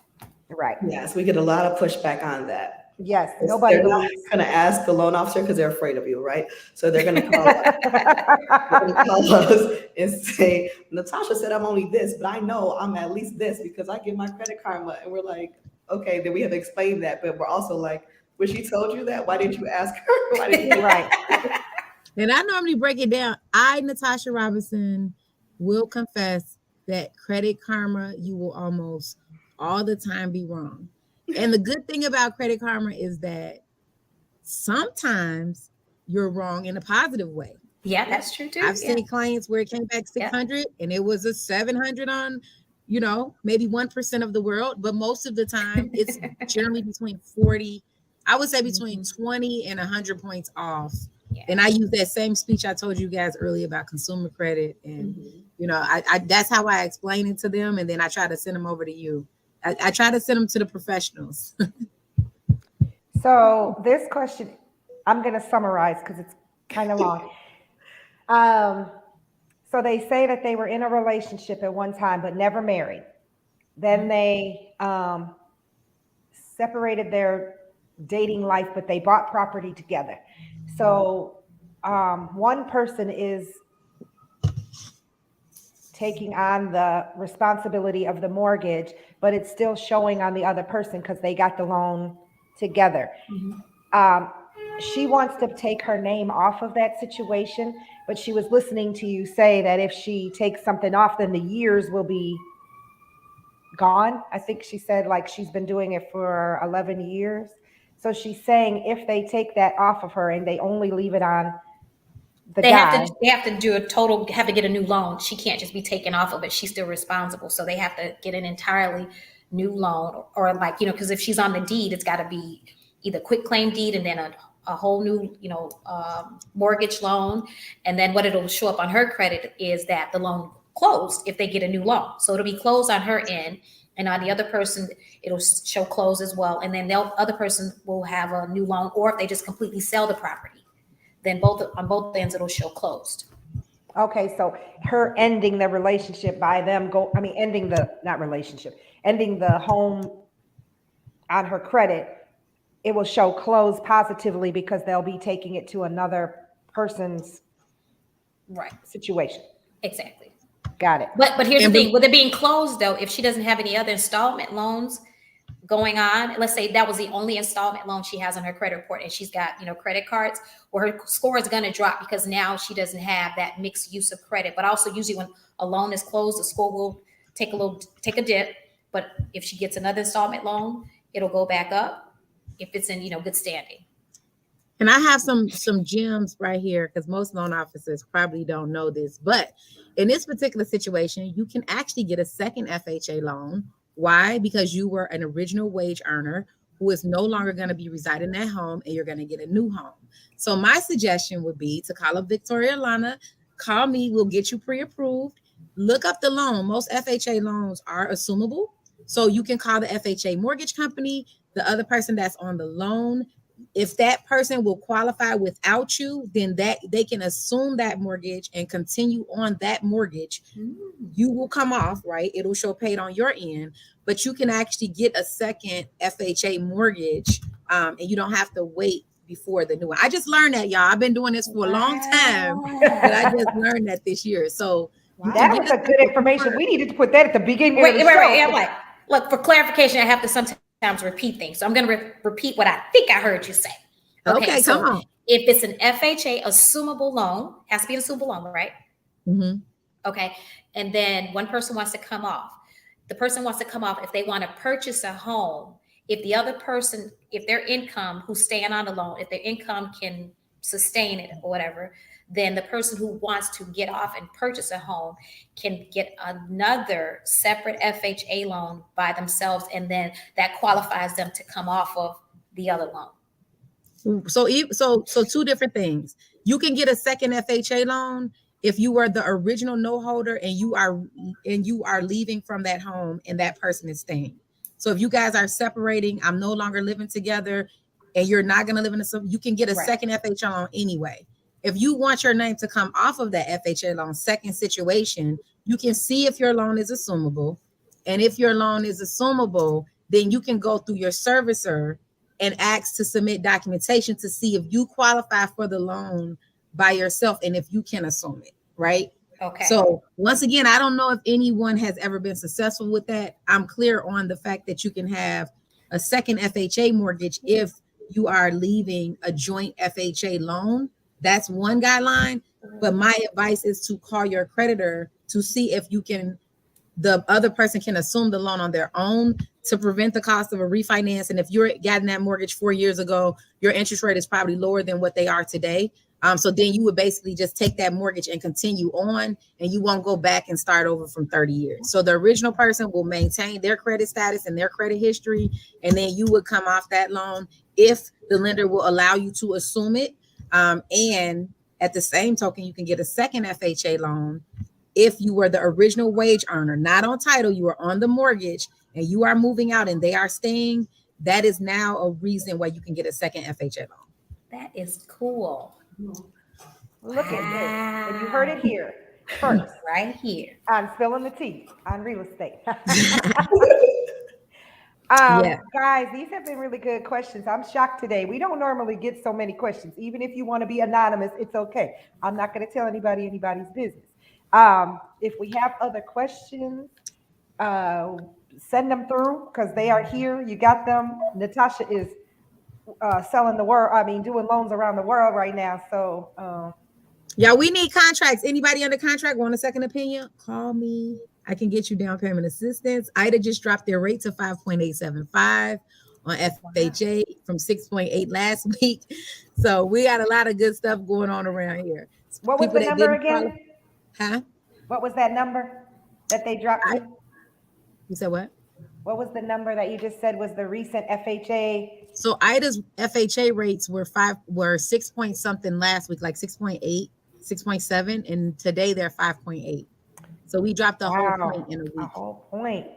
Right. Yes, we get a lot of pushback on that. Yes. Nobody They're not believes. going to ask the loan officer because they're afraid of you, right? So they're going to call us. They're going to call us and say, Natasha said I'm only this, but I know I'm at least this because I get my Credit Karma. And we're like, okay, then we have to explain that. But we're also like, when she told you that, why didn't you ask her? Why didn't you? Right. And I normally break it down. I, Natasha Robinson, will confess that Credit Karma, you will almost all the time be wrong. And the good thing about Credit Karma is that sometimes you're wrong in a positive way. Yeah, that's true too. I've seen clients where it came back 600 and it was a 700 on, maybe 1% of the world, but most of the time it's generally between 40, I would say between 20 and 100 points off. Yeah. And I use that same speech I told you guys earlier about consumer credit. And, I that's how I explain it to them. And then I try to send them over to you. I try to send them to the professionals. So this question, I'm going to summarize because it's kind of long. So they say that they were in a relationship at one time, but never married. Then they separated their dating life, but they bought property together. So one person is taking on the responsibility of the mortgage, but it's still showing on the other person because they got the loan together. She wants to take her name off of that situation, but she was listening to you say that if she takes something off, then the years will be gone. I think she said like she's been doing it for 11 years. So she's saying if they take that off of her and they only leave it on the They guy. have to do have to get a new loan. She can't just be taken off of it. She's still responsible. So they have to get an entirely new loan, or like, because if she's on the deed, it's got to be either quick claim deed and then a whole new, mortgage loan. And then what it'll show up on her credit is that the loan closed if they get a new loan. So it'll be closed on her end, and on the other person, it'll show closed as well. And then the other person will have a new loan, or if they just completely sell the property, then on both ends it'll show closed. Okay, so her ending the relationship by them ending the home on her credit, it will show closed positively because they'll be taking it to another person's situation. Exactly. Got it. But here's the thing, with it being closed though, if she doesn't have any other installment loans going on, let's say that was the only installment loan she has on her credit report, and she's got, credit cards, well, her score is going to drop because now she doesn't have that mixed use of credit. But also usually when a loan is closed, the score will take a dip. But if she gets another installment loan, it'll go back up if it's in, good standing. And I have some gems right here, because most loan officers probably don't know this, but in this particular situation, you can actually get a second FHA loan. Why? Because you were an original wage earner who is no longer going to be residing at home, and you're going to get a new home. So my suggestion would be to call up Victoria Lana, call me, we'll get you pre-approved, look up the loan. Most FHA loans are assumable. So you can call the FHA mortgage company, the other person that's on the loan. If that person will qualify without you, then that they can assume that mortgage and continue on that mortgage. You will come off, right? It'll show paid on your end, but you can actually get a second FHA mortgage, and you don't have to wait before the new one. I just learned that, y'all. I've been doing this for a long time, but I just learned that this year. So that was a good information. We needed to put that at the beginning of the show. Right. I'm like, look, for clarification, I have to sometimes repeat things. So I'm going to repeat what I think I heard you say. Okay, so come on. If it's an FHA assumable loan, has to be an assumable loan, right? Mm-hmm. Okay. And then one person wants to come off. The person wants to come off if they want to purchase a home. If the other person, if their income who's staying on the loan, if their income can sustain it or whatever, then the person who wants to get off and purchase a home can get another separate FHA loan by themselves, and then that qualifies them to come off of the other loan. So two different things. You can get a second FHA loan if you were the original note holder and you are leaving from that home and that person is staying. So if you guys are separating, I'm no longer living together, and you're not going to live in you can get a second FHA loan anyway. If you want your name to come off of that FHA loan, second situation, you can see if your loan is assumable. And if your loan is assumable, then you can go through your servicer and ask to submit documentation to see if you qualify for the loan by yourself and if you can assume it, right? Okay. So once again, I don't know if anyone has ever been successful with that. I'm clear on the fact that you can have a second FHA mortgage if you are leaving a joint FHA loan. That's one guideline. But my advice is to call your creditor to see if the other person can assume the loan on their own to prevent the cost of a refinance. And if you're getting that mortgage 4 years ago, your interest rate is probably lower than what they are today. So then you would basically just take that mortgage and continue on, and you won't go back and start over from 30 years. So the original person will maintain their credit status and their credit history, and then you would come off that loan if the lender will allow you to assume it. And at the same token, you can get a second FHA loan if you were the original wage earner, not on title, you are on the mortgage and you are moving out and they are staying. That is now a reason why you can get a second FHA loan. That is cool. Look at this. And you heard it here first. Right here. On spilling the tea on real estate. Yeah. Guys, these have been really good questions. I'm shocked today. We don't normally get so many questions. Even if you want to be anonymous, it's okay. I'm not going to tell anybody anybody's business. If we have other questions, send them through because they are here. You got them. Natasha is selling the world. I mean, doing loans around the world right now. So, yeah, we need contracts. Anybody under contract want a second opinion? Call me. I can get you down payment assistance. IDA just dropped their rate to 5.875 on FHA from 6.8 last week. So we got a lot of good stuff going on around here. What was People the that number didn't qualify. again? Huh? What was that number that they dropped I, to? you said what? What was the number that you just said was the recent FHA? So Ida's FHA rates were 6 point something last week, like 6.8, 6.7, and today they're 5.8. So we dropped a whole point Wow, in a a week. whole point.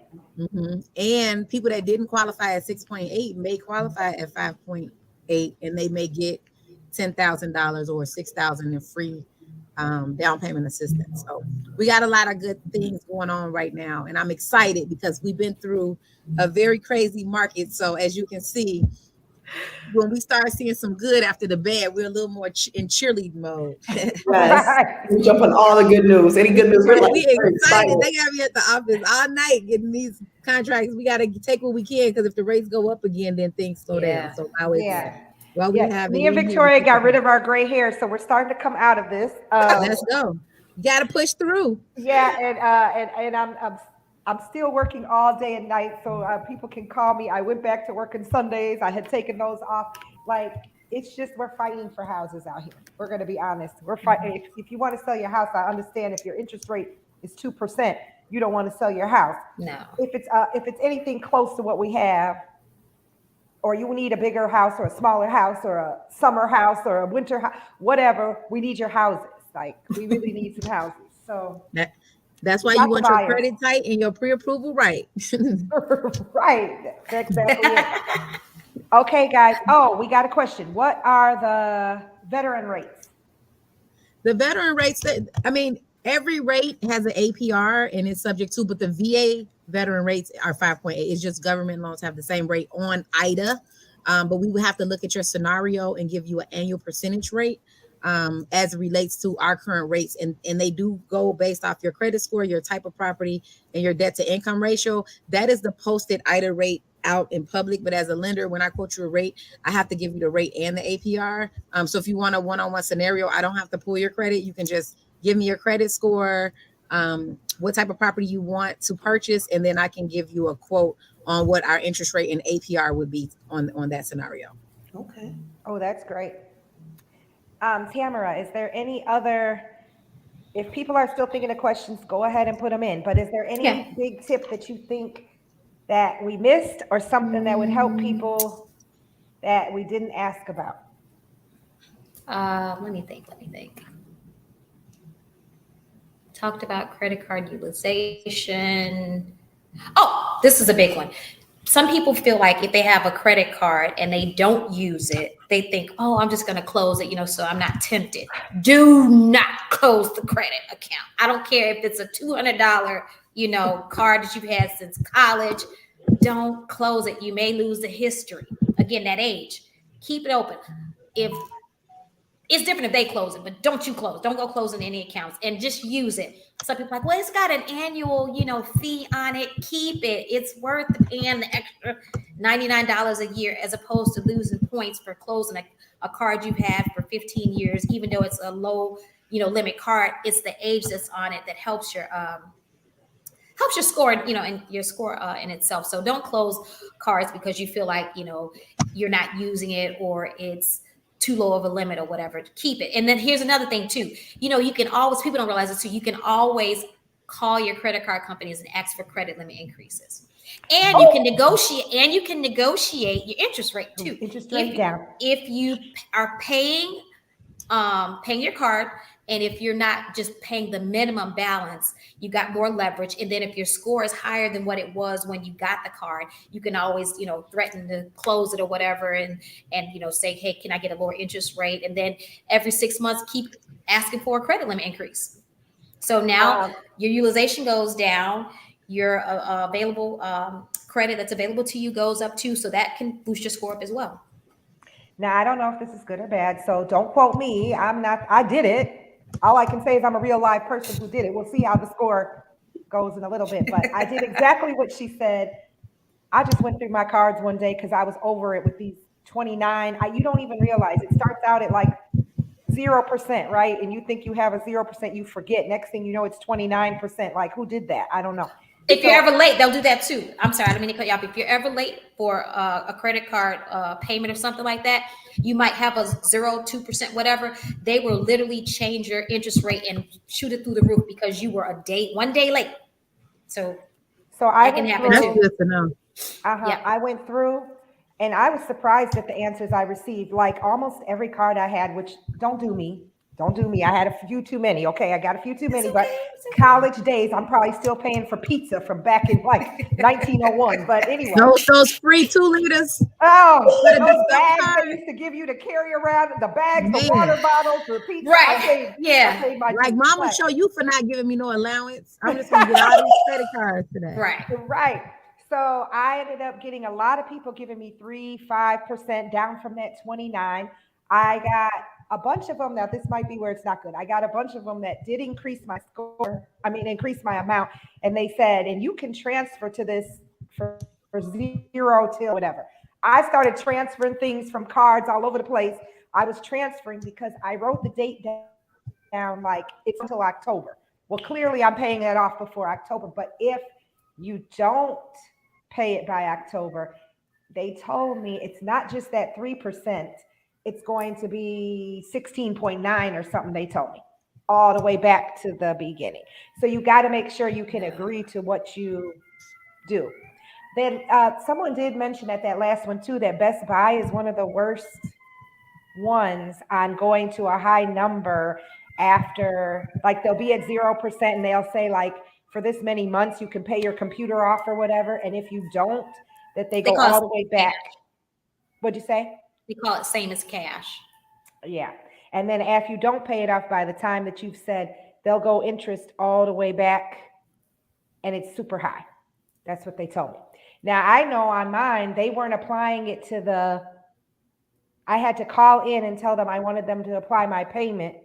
And people that didn't qualify at 6.8 may qualify at 5.8, and they may get $10,000 or $6,000 in free down payment assistance. So we got a lot of good things going on right now, and I'm excited because we've been through a very crazy market. So as you can see, when we start seeing some good after the bad, we're a little more in cheerleading mode. Yes. Right. We jump on all the good news. Any good news, we're like, We we're excited. excited. They got me at the office all night getting these contracts. We got to take what we can, because if the rates go up again, then things slow down. Yeah. So now it's Yeah. while we Yeah. have it Me and in here, we Victoria keep got it rid going. of our gray hair, so we're starting to come out of this. Let's go. You got to push through. Yeah, and I'm still working all day and night, so people can call me. I went back to working Sundays. I had taken those off. Like, it's just we're fighting for houses out here. We're going to be honest. We're fighting. If you want to sell your house, I understand. If your interest rate is 2%, you don't want to sell your house. No. If it's anything close to what we have, or you need a bigger house or a smaller house or a summer house or a winter house, whatever, we need your houses. Like, we really need some houses. So That's we why you got the want your buyers. credit tight and your pre-approval right. Right. That's exactly it. Okay, guys. Oh, we got a question. What are the veteran rates? The veteran rates, every rate has an APR and it's subject to, but the VA veteran rates are 5.8. It's just government loans have the same rate on IDA. But we would have to look at your scenario and give you an annual percentage rate as it relates to our current rates. And they do go based off your credit score, your type of property, and your debt to income ratio. That is the posted IDA rate out in public. But as a lender, when I quote you a rate, I have to give you the rate and the APR. So if you want a one-on-one scenario, I don't have to pull your credit. You can just give me your credit score, what type of property you want to purchase, and then I can give you a quote on what our interest rate and APR would be on that scenario. Okay. Oh, that's great. Tamara, is there any other, if people are still thinking of questions, go ahead and put them in. But is there Yeah. any big tip that you think that we missed or something that would help people that we didn't ask about? Let me think. Talked about credit card utilization. Oh, this is a big one. Some people feel like if they have a credit card and they don't use it, they think, oh, I'm just going to close it, so I'm not tempted. Do not close the credit account. I don't care if it's a $200, card that you've had since college. Don't close it. You may lose the history. Again, that age. Keep it open. If it's different if they close it, but don't you close. Don't go closing any accounts and just use it. Some people are like, well, it's got an annual, fee on it. Keep it. It's worth paying the extra $99 a year as opposed to losing points for closing a card you've had for 15 years, even though it's a low, limit card. It's the age that's on it that helps your score, and your score in itself. So don't close cards because you feel like, you're not using it or it's too low of a limit or whatever. Keep it. And then here's another thing too. You can always, people don't realize this too, you can always call your credit card companies and ask for credit limit increases. And you can negotiate your interest rate too. Interest rate down. If you are paying your card, and if you're not just paying the minimum balance, you got more leverage. And then if your score is higher than what it was when you got the card, you can always, threaten to close it or whatever, and say, hey, can I get a lower interest rate? And then every 6 months, keep asking for a credit limit increase. So now your utilization goes down, your available credit that's available to you goes up too. So that can boost your score up as well. Now, I don't know if this is good or bad, so don't quote me. I did it. All I can say is I'm a real live person who did it. We'll see how the score goes in a little bit, but I did exactly what she said. I just went through my cards one day because I was over it with these 29. You don't even realize it starts out at like 0%, right? And you think you have a 0%, you forget. Next thing you know, it's 29%. Like, who did that? I don't know. If you're ever late, they'll do that too. I'm sorry, I don't mean to cut you off. If you're ever late for a credit card payment or something like that, you might have a 0.2%, whatever. They will literally change your interest rate and shoot it through the roof because you were one day late. So I that can went happen That's through. too. good to know. Yeah. I went through and I was surprised at the answers I received. Like almost every card I had, which don't do me. Don't do me. I had a few too many. Okay, I got a few too many, but It's okay. college days, I'm probably still paying for pizza from back in like 1901. But anyway, Those free 2 liters oh, for the those discount bags card, they used to give you to carry around, the bags, the man. water bottles, the pizza. I Right. paid. I Yeah. paid my Like, dues. mama But show you for not giving me no allowance. I'm just gonna get all these credit cards today. Right. right. So I ended up getting a lot of people giving me 3, 5% down from that 29. I got a bunch of them. Now, this might be where it's not good. I got a bunch of them that did increase my score. I mean, increase my amount. And they said, and you can transfer to this for 0 till whatever. I started transferring things from cards all over the place. I was transferring because I wrote the date down like it's until October. Well, clearly I'm paying that off before October. But if you don't pay it by October, they told me it's not just that 3%, it's going to be 16.9 or something, they told me, all the way back to the beginning. So you got to make sure you can agree to what you do. Then someone did mention at that last one too that Best Buy is one of the worst ones on going to a high number after, like they'll be at 0% and they'll say like for this many months you can pay your computer off or whatever, and if you don't, that they They go call all it the way back. What'd you say? They call it same as cash. Yeah. And then if you don't pay it off by the time that you've said, they'll go interest all the way back, and it's super high. That's what they told me. Now I know on mine they weren't applying it to the, I had to call in and tell them I wanted them to apply my payment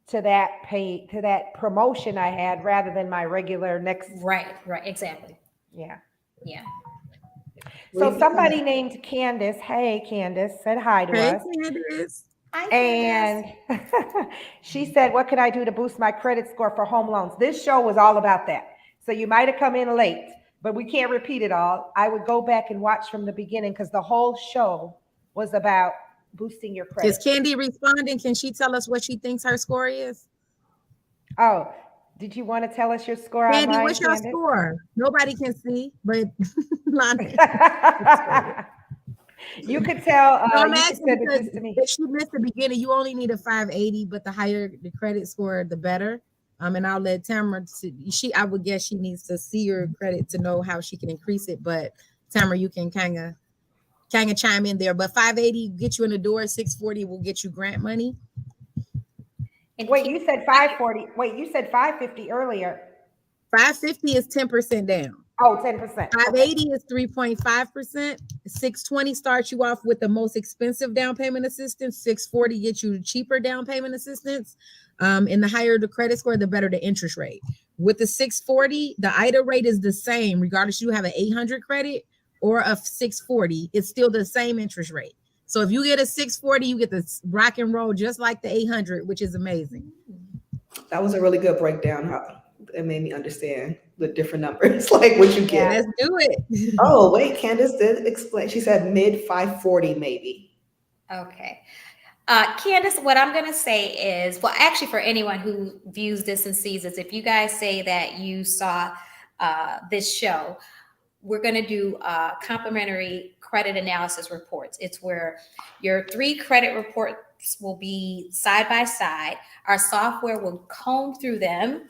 to that promotion I had rather than my regular next. Right. Exactly. Yeah. Yeah. So somebody named Candace, hey Candace, said hi to Hey, us. Candace. Hi, And she said, what can I do to boost my credit score for home loans? This show was all about that. So you might have come in late, but we can't repeat it all. I would go back and watch from the beginning because the whole show was about boosting your credit. Is Candy responding? Can she tell us what she thinks her score is? Oh, did you want to tell us your score Candy, online, what's your Candace? score? Nobody can see, but You could tell. no, I'm You could asking send because this to me. if she missed the beginning, you only need a 580, but the higher the credit score, the better. And I'll let Tamara. I would guess she needs to see your credit to know how she can increase it. But Tamara, you can kind of chime in there. But 580 get you in the door. 640 will get you grant money. And Wait, you said 540. Wait, you said 550 earlier. 550 is 10% down. Oh, 10%. 580 is 3.5%. 620 starts you off with the most expensive down payment assistance. 640 gets you cheaper down payment assistance. And the higher the credit score, the better the interest rate. With the 640, the IDA rate is the same, regardless you have an 800 credit or a 640. It's still the same interest rate. So if you get a 640, you get the rock and roll just like the 800, which is amazing. That was a really good breakdown. It made me understand the different numbers, like what you get. Let's do it. Oh, wait, Candace did explain. She said mid 540, maybe. Okay. Candace, what I'm going to say is, well, actually, for anyone who views this and sees this, if you guys say that you saw this show, we're going to do complimentary credit analysis reports. It's where your 3 credit reports will be side by side. Our software will comb through them,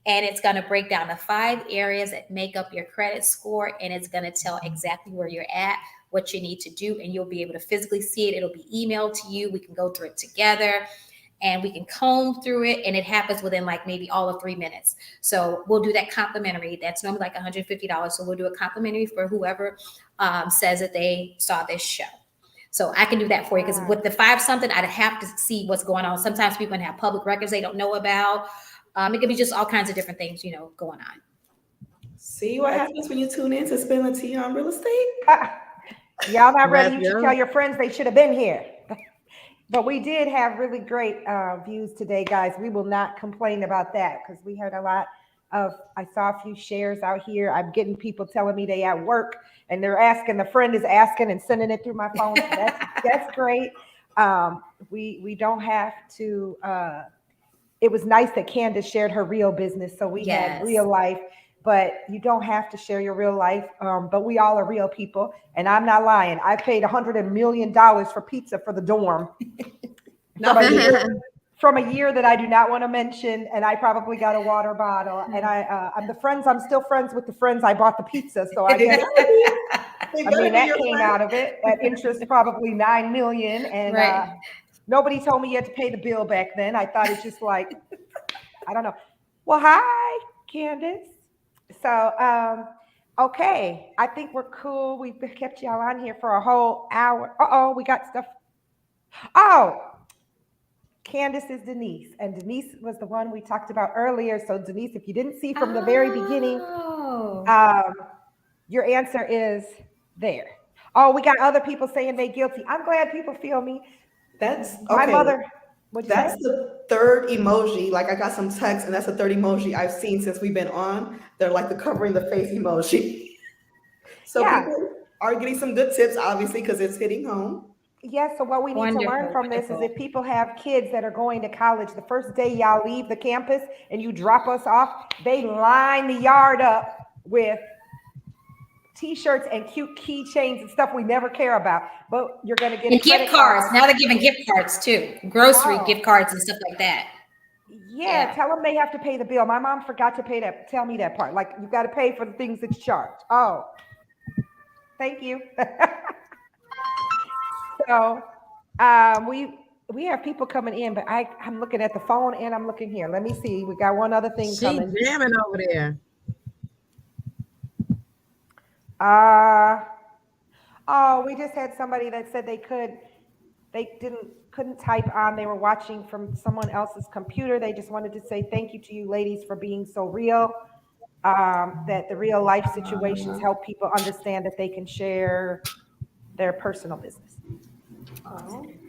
and it's going to break down the 5 areas that make up your credit score, and it's going to tell exactly where you're at, what you need to do, and you'll be able to physically see it. It'll be emailed to you. We can go through it together, and we can comb through it, and it happens within like maybe all of 3 minutes. So we'll do that complimentary. That's normally like $150. So we'll do a complimentary for whoever says that they saw this show. So I can do that for you, because with the 5 something, I'd have to see what's going on. Sometimes people can have public records they don't know about. It could be just all kinds of different things, going on. See what happens when you tune in to Spill the Tea on Real Estate? Y'all not ready? You should tell your friends they should have been here. But we did have really great views today, guys. We will not complain about that because we had a lot I saw a few shares out here. I'm getting people telling me they at work and they're asking, the friend is asking and sending it through my phone. So that's great. We don't have to, it was nice that Candace shared her real business. So we had real life, but you don't have to share your real life. But we all are real people. And I'm not lying. I paid $100 million for pizza for the dorm from a year that I do not want to mention. And I probably got a water bottle. And I'm still friends with the friends I bought the pizza. So I guess, that came out of it. That interest probably $9 million. And nobody told me you had to pay the bill back then. I thought it's just like, I don't know. Well, hi, Candace. So, okay. I think we're cool. We've kept y'all on here for a whole hour. We got stuff. Oh, Candace is Denise. And Denise was the one we talked about earlier. So, Denise, if you didn't see from the very beginning, your answer is there. Oh, we got other people saying they guilty. I'm glad people feel me. That's okay. My mother. That's the third emoji. Like I got some text, and that's the third emoji I've seen since we've been on. They're like the covering the face emoji. So people are getting some good tips, obviously, because it's hitting home. Yes. So what we need to learn from this is if people have kids that are going to college, the first day y'all leave the campus and you drop us off, they line the yard up with T-shirts and cute keychains and stuff we never care about, but you're going to get gift cards. Now they're giving gift cards too, grocery gift cards and stuff like that. Yeah, tell them they have to pay the bill. My mom forgot to tell me that part. Like, you got to pay for the things that's charged. Oh, thank you. So, we have people coming in, but I'm looking at the phone and I'm looking here. Let me see. We got one other thing coming. She's jamming over there. We just had somebody that said they couldn't type on. They were watching from someone else's computer. They just wanted to say thank you to you ladies for being so real. That the real life situations help people understand that they can share their personal business.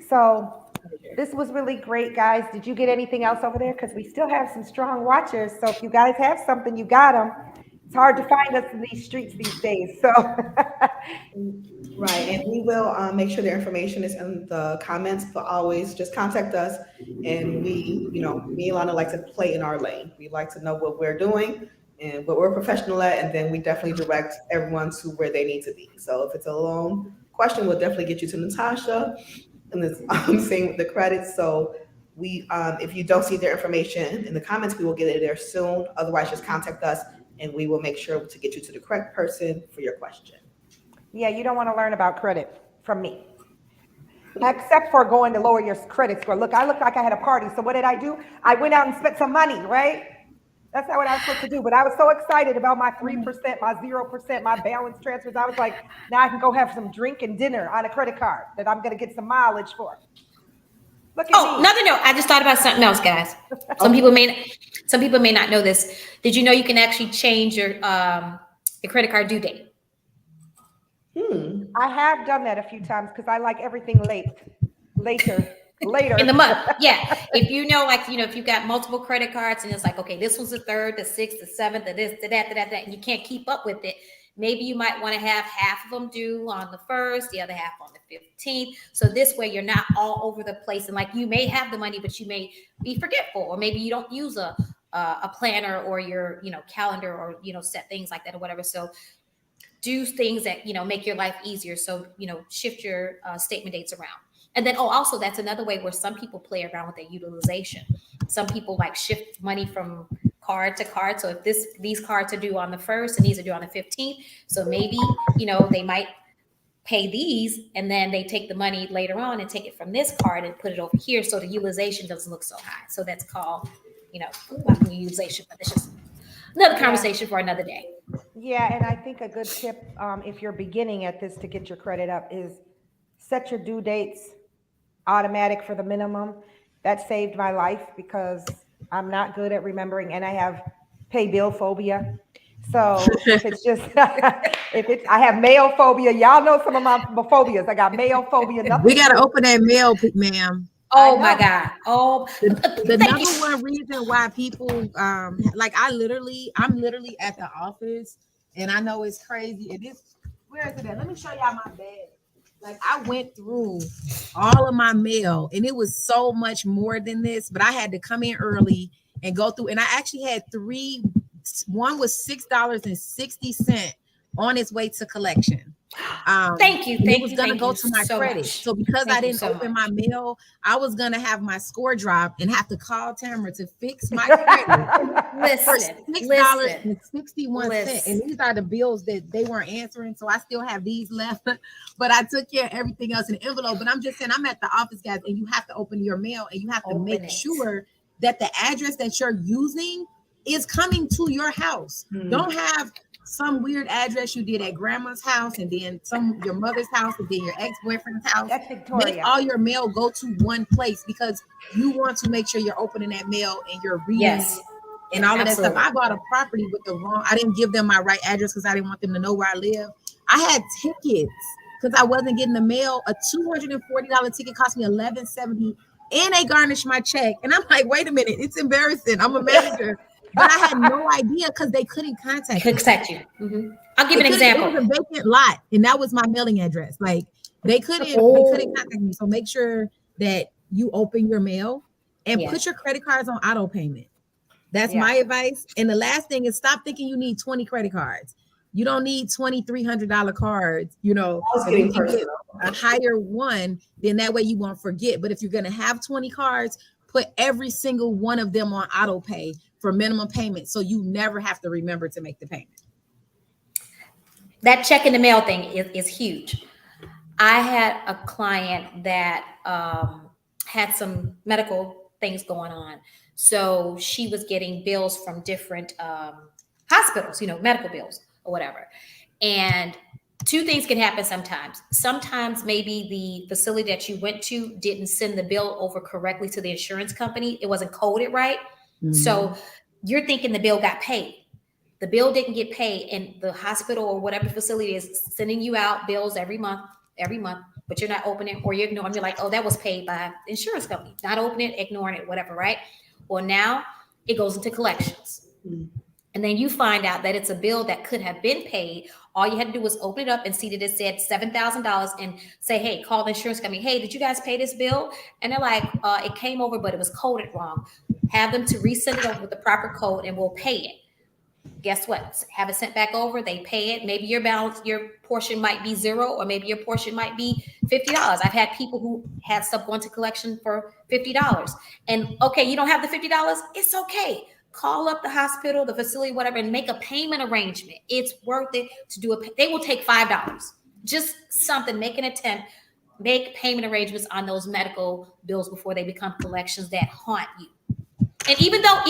So this was really great, guys. Did you get anything else over there? Because we still have some strong watchers. So if you guys have something, you got them. It's hard to find us in these streets these days. So, right. And we will make sure the information is in the comments, but always just contact us. And me and Ilana like to play in our lane. We like to know what we're doing and what we're professional at. And then we definitely direct everyone to where they need to be. So if it's a loan question, we'll definitely get you to Natasha. And the same with the credits. So if you don't see their information in the comments, we will get it there soon. Otherwise, just contact us. And we will make sure to get you to the correct person for your question. Yeah, you don't want to learn about credit from me. Except for going to lower your credit score. Look, I looked like I had a party. So what did I do? I went out and spent some money, right? That's not what I was supposed to do. But I was so excited about my 3%, my 0%, my balance transfers. I was like, now I can go have some drink and dinner on a credit card that I'm going to get some mileage for. Look at me. Another note. I just thought about something else, guys. Some people may not know this. Did you know you can actually change your credit card due date? I have done that a few times because I like everything later in the month. Yeah. If if you've got multiple credit cards and it's like, okay, this was the 3rd, the 6th, the 7th, the this, the that, and you can't keep up with it. Maybe you might want to have half of them due on the 1st, the other half on the 15th. So this way you're not all over the place. And like, you may have the money, but you may be forgetful, or maybe you don't use a planner or your, calendar, or, set things like that or whatever. So do things that, make your life easier. So, shift your statement dates around. And then, also that's another way where some people play around with their utilization. Some people like shift money from card to card. So if these cards are due on the 1st and these are due on the 15th. So maybe, they might pay these and then they take the money later on and take it from this card and put it over here. So the utilization doesn't look so high. So that's called, utilization, but it's just another conversation for another day. Yeah. And I think a good tip, if you're beginning at this to get your credit up, is set your due dates automatic for the minimum. That saved my life because I'm not good at remembering, and I have pay bill phobia. So if it's just, I have mail phobia. Y'all know some of my phobias. I got mail phobia. We got to open that mail, ma'am. I Oh my know. God. Oh, The thank you. number one reason why people like I'm literally at the office, and I know it's crazy. It is, where is it at? Let me show y'all my bag. Like I went through all of my mail, and it was so much more than this, but I had to come in early and go through, and I actually had three. One was $6.60 on its way to collection. Thank you. And it Thank was you. gonna Thank go you to my so credit. much. So because I Thank you didn't so open my much. mail, I was gonna have my score drop and have to call Tamara to fix my credit for Listen, listen, $6.61. And listen. these are the bills that they weren't answering. So I still have these left, but I took care of everything else in the envelope. But I'm just saying, I'm at the office, guys, and you have to open your mail and you have to Open make it. sure that the address that you're using is coming to your house. Don't have some weird address you did at grandma's house and then your mother's house and then your ex-boyfriend's house. That's Make Victoria. all your mail go to one place because you want to make sure you're opening that mail and you're reading Yes, it and all of that stuff. absolutely. I bought a property with I didn't give them my right address because I didn't want them to know where I live. I had tickets because I wasn't getting the mail. A $240 ticket cost me $11.70 and they garnished my check. And I'm like, wait a minute, it's embarrassing. I'm a manager. But I had no idea because they couldn't contact me. Contact you. I'll give They an couldn't, it example. was a vacant lot, and that was my mailing address. Like they couldn't Oh, contact me. So make sure that you open your mail and yeah. put your credit cards on auto payment. That's Yeah. my advice. And the last thing is stop thinking you need 20 credit cards. You don't need $2,300 cards, I was and if getting you get personal. a higher one, then that way you won't forget. But if you're gonna have 20 cards, put every single one of them on auto pay for minimum payment so you never have to remember to make the payment. That check in the mail thing is huge. I had a client that had some medical things going on. So she was getting bills from different hospitals, medical bills or whatever. And two things can happen sometimes. Sometimes maybe the facility that you went to didn't send the bill over correctly to the insurance company. It wasn't coded right. So you're thinking the bill got paid. The bill didn't get paid, and the hospital or whatever facility is sending you out bills every month, but you're not opening or you're ignoring. You're like, oh, that was paid by the insurance company. Not opening it, ignoring it, whatever, right? Well, now it goes into collections. And then you find out that it's a bill that could have been paid. All you had to do was open it up and see that it said $7,000 and say, hey, call the insurance company. Hey, did you guys pay this bill? And they're like, it came over, but it was coded wrong. Have them to resend it over with the proper code and we'll pay it. Guess what? Have it sent back over. They pay it. Maybe your balance, your portion might be zero, or maybe your portion might be $50. I've had people who had stuff going to collection for $50. And okay, you don't have the $50. It's okay. Call up the hospital, the facility, whatever, and make a payment arrangement. It's worth it to do it. They will take $5. Just something. Make an attempt. Make payment arrangements on those medical bills before they become collections that haunt you. And even though,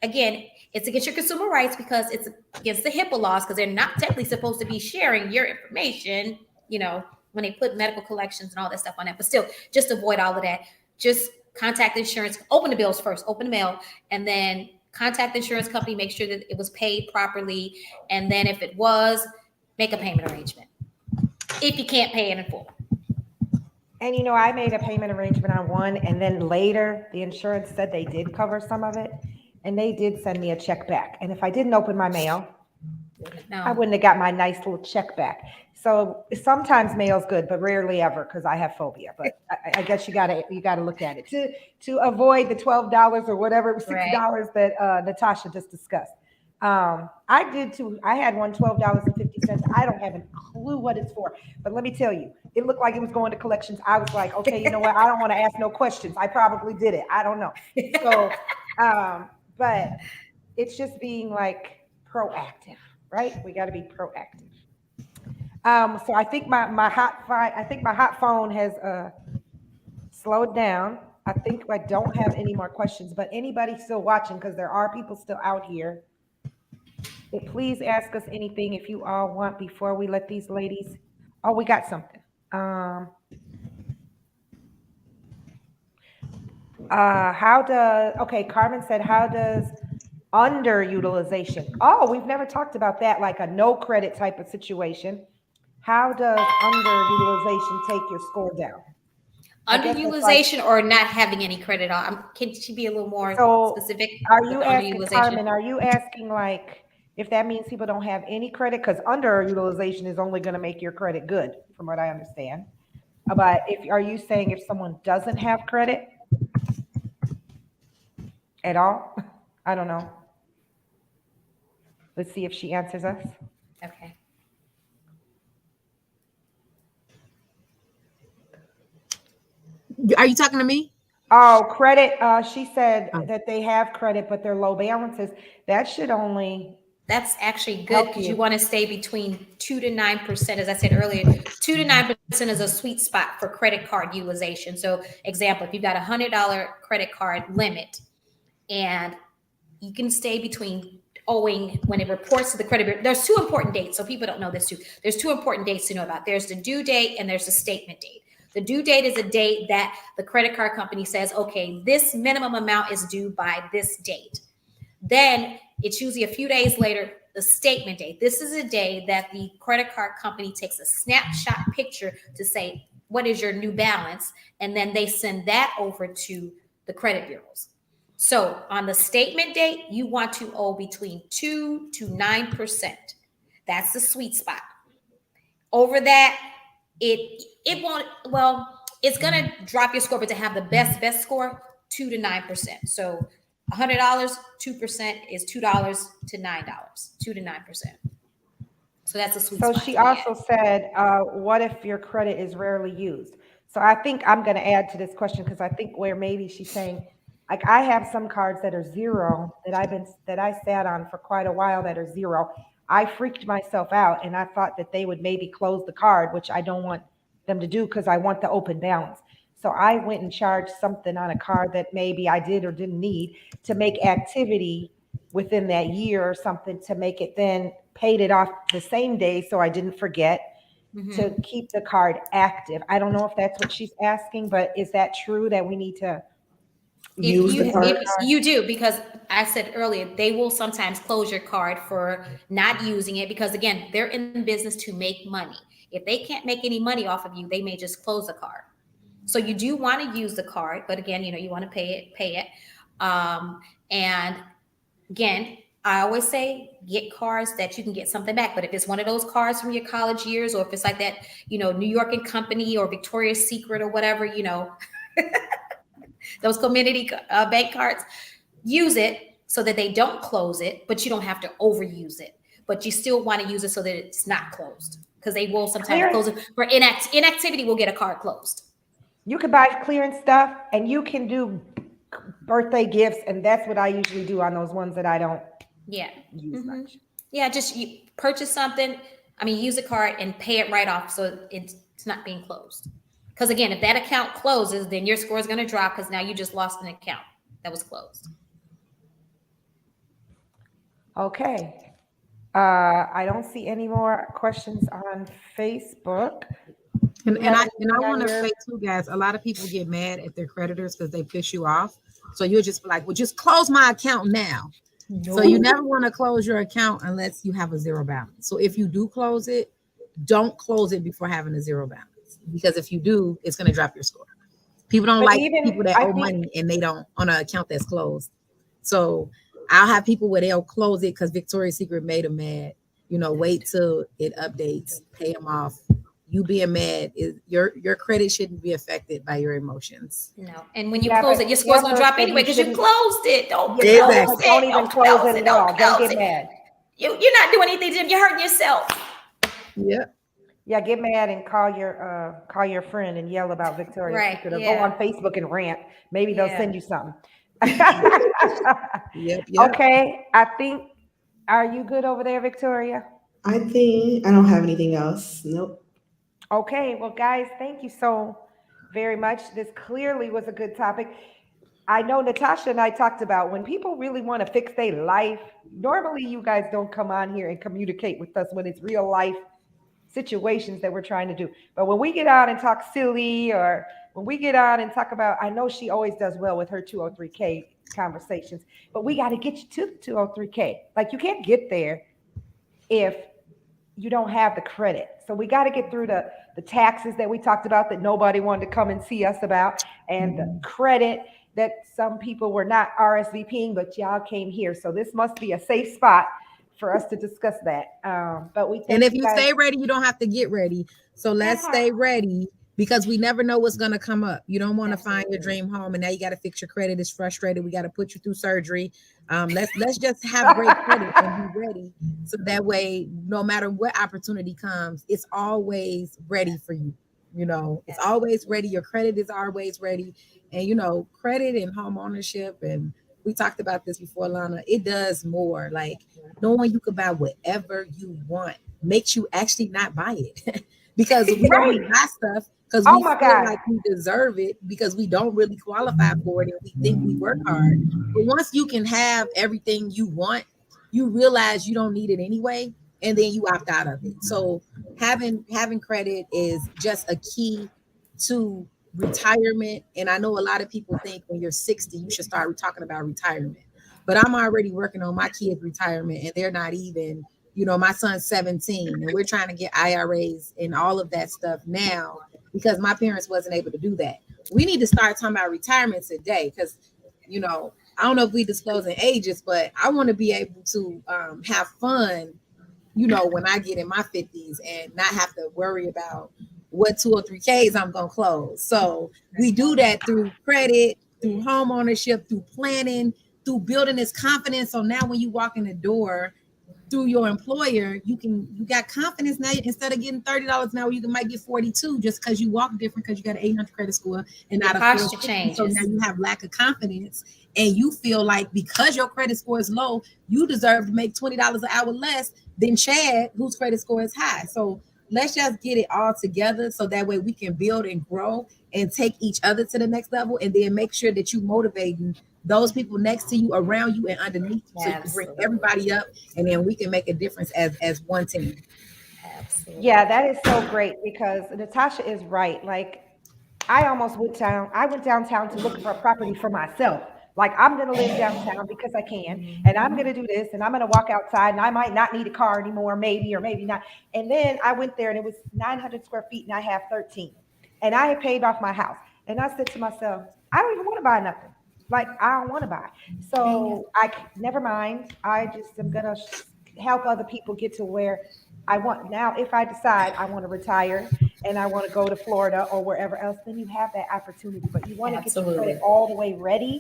again, it's against your consumer rights because it's against the HIPAA laws because they're not technically supposed to be sharing your information, when they put medical collections and all that stuff on that. But still, just avoid all of that. Just contact the insurance, open the bills first, open the mail, and then contact the insurance company, make sure that it was paid properly. And then if it was, make a payment arrangement. If you can't pay it in full. And I made a payment arrangement on one, and then later the insurance said they did cover some of it, and they did send me a check back. And if I didn't open my mail, I wouldn't have got my nice little check back. So sometimes mail's good, but rarely ever because I have phobia. But I guess you gotta look at it to avoid the $12 or whatever $6 that Natasha just discussed. I did too. I had one $12.50. I don't have a clue what it's for, but let me tell you, it looked like it was going to collections. I was like, okay, you know what? I don't want to ask no questions. I probably did it. I don't know. So, but it's just being like proactive, right? We got to be proactive. So I think my hot phone has slowed down. I think I don't have any more questions, but anybody still watching, because there are people still out here. Please ask us anything if you all want before we let these ladies. Oh, we got something. Carmen said, how does underutilization? Oh, we've never talked about that, like a no credit type of situation. How does underutilization take your score down? I guess it's like, Underutilization or not having any credit on. Can she be a little more so specific are with you the asking, underutilization? Carmen, are you asking like if that means people don't have any credit? Because underutilization is only going to make your credit good, from what I understand. But if are you saying if someone doesn't have credit at all? I don't know. Let's see if she answers us. Okay. Are you talking to me? Oh, credit. She said Oh, that they have credit, but they're low balances. That should only That's actually good help because you you. want to stay between 2 to 9%. As I said earlier, 2 to 9% is a sweet spot for credit card utilization. So, example, if you've got $100 credit card limit and you can stay between owing when it reports to the credit bureau. There's two important dates, so people don't know this too. There's two important dates to know about. There's the due date and there's the statement date. The due date is a date that the credit card company says, okay, this minimum amount is due by this date. Then it's usually a few days later, the statement date. This is a day that the credit card company takes a snapshot picture to say, what is your new balance? And then they send that over to the credit bureaus. So on the statement date, you want to owe between 2 to 9%. That's the sweet spot. Over that, it won't, well, it's gonna drop your score, but to have the best score, 2 to 9%. So $100, 2% is $2 to $9, 2 to 9%. So that's a sweet So spot she to be also at. said, what if your credit is rarely used? So I think I'm going to add to this question because I think where maybe she's saying, like I have some cards that are zero that I sat on for quite a while that are zero. I freaked myself out and I thought that they would maybe close the card, which I don't want them to do because I want the open balance. So I went and charged something on a card that maybe I did or didn't need to make activity within that year or something to make it then paid it off the same day so I didn't forget to Mm-hmm. keep the card active. I don't know if that's what she's asking, but is that true that we need to If Use the you use the if cards. card? you do, because I said earlier, they will sometimes close your card for not using it because again, they're in business to make money. If they can't make any money off of you, they may just close the card. So you do want to use the card, but again, you want to pay it. And again, I always say get cards that you can get something back. But if it's one of those cards from your college years, or if it's like that, New York and Company or Victoria's Secret or whatever, those community bank cards, use it so that they don't close it, but you don't have to overuse it. But you still want to use it so that it's not closed because they will sometimes Clearance, close it for inactivity. Will get a card closed. you can buy clearance stuff and you can do birthday gifts, and that's what I usually do on those ones that I don't Yeah. use Hmm. much. Yeah. Just you purchase something. I mean, use a card and pay it right off so it's not being closed. Because again, if that account closes, then your score is going to drop because now you just lost an account that was closed. Okay. I don't see any more questions on Facebook. and You and have I anything on want to your say too, guys. A lot of people get mad at their creditors because they piss you off. So you'll just be like, "Well, just close my account now." So you No. never want to close your account unless you have a zero balance. So if you do close it, don't close it before having a zero balance because if you do, it's going to drop your score. People don't but like even people that I owe think money and they don't on an account that's closed. So I'll have people where they'll close it because Victoria's Secret made them mad. Wait till it updates, pay them off. You being mad is your credit shouldn't be affected by your emotions. No. And when you yeah, close but it, your score's going to Tamara drop said anyway you because you shouldn't. closed it. Don't Yeah, don't close Exactly. don't it. even Don't close close it it. at Don't all. Don't close get it. mad. You're not doing anything to them. You're hurting yourself. Yeah. Yeah, get mad and call your friend and yell about Victoria's Right. Secret or go on Yeah. Facebook and rant. Maybe they'll Yeah. send you something. Yep. Yep. Okay, I think are you good over there, Victoria? I think I don't have anything else. Nope. Okay, well, guys, thank you so very much. This clearly was a good topic. I know Natasha and I talked about when people really want to fix their life. Normally, you guys don't come on here and communicate with us when it's real life situations that we're trying to do. But when we get out and talk silly, or when we get on and talk about, I know she always does well with her 203K conversations, but we got to get you to the 203K. Like, you can't get there if you don't have the credit. So we got to get through the taxes that we talked about that nobody wanted to come and see us about, and the credit that some people were not RSVPing, but y'all came here. So this must be a safe spot for us to discuss that. But we And thank if you you guys. stay ready, you don't have to get ready. So let's Yeah, stay ready because we never know what's going to come up. You don't want to find your Absolutely. dream home and now you got to fix your credit. It's frustrated. We got to put you through surgery. Let's just have great credit and be ready. So that way, no matter what opportunity comes, it's always ready for you. You know, it's always ready. Your credit is always ready. And, you know, credit and home ownership. And we talked about this before, Lana. It does more. Like knowing you could buy whatever you want makes you actually not buy it because we only right. buy stuff because Oh we my feel God. like we deserve it because we don't really qualify for it and we think we work hard. But once you can have everything you want, you realize you don't need it anyway, and then you opt out of it. So having credit is just a key to retirement. And I know a lot of people think when you're 60, you should start talking about retirement. But I'm already working on my kids' retirement, and they're not even, you know, my son's 17, and we're trying to get IRAs and all of that stuff now because my parents wasn't able to do that. We need to start talking about retirement today because, you know, I don't know if we disclosing ages, but I want to be able to have fun, you know, when I get in my 50s and not have to worry about what 2 or 3 Ks I'm going to close. So we do that through credit, through home ownership, through planning, through building this confidence. So now when you walk in the door, through your employer, you got confidence now. Instead of getting $30 an hour, you might get 42 just because you walk different because you got an 800 credit score and Your not a posture 450. So now changes. you have lack of confidence and you feel like because your credit score is low, you deserve to make $20 an hour less than Chad, whose credit score is high. So let's just get it all together so that way we can build and grow and take each other to the next level, and then make sure that you motivating those people next to you, around you, and underneath you, so you can bring Absolutely. everybody up, and then we can make a difference as one team. Yeah, Absolutely. that is so great because Natasha is right. Like I almost went down. I went downtown to look for a property for myself. Like I'm gonna live downtown because I can, and I'm Mhm. gonna do this, and I'm gonna walk outside, and I might not need a car anymore, maybe or maybe not. And then I went there, and it was 900 square feet, and I have 13, and I had paid off my house, and I said to myself, I don't even want to buy nothing. Like I don't want to buy. So never mind. I just am gonna help other people get to where I want now. If I decide I want to retire and I want to go to Florida or wherever else, then you have that opportunity. But you want to get your credit Absolutely. all the way ready,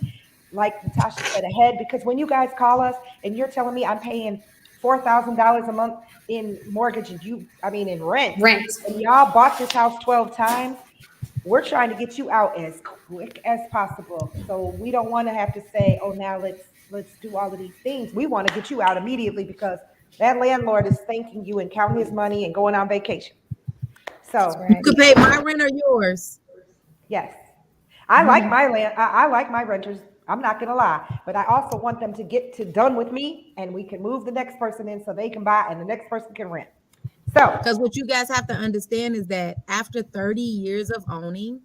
like Natasha said, ahead. Because when you guys call us and you're telling me I'm paying $4,000 a month in mortgage and in rent, Rent. and y'all bought this house 12 times, we're trying to get you out as quick as possible. So we don't want to have to say, oh, now let's do all of these things. We want to get you out immediately because that landlord is thanking you and counting his money and going on vacation. That's So You right. could pay my rent or yours. yes, I like my renters. I'm not gonna lie, but I also want them to get to done with me, and we can move the next person in so they can buy and the next person can rent. So Because what you guys have to understand is that after 30 years of owning,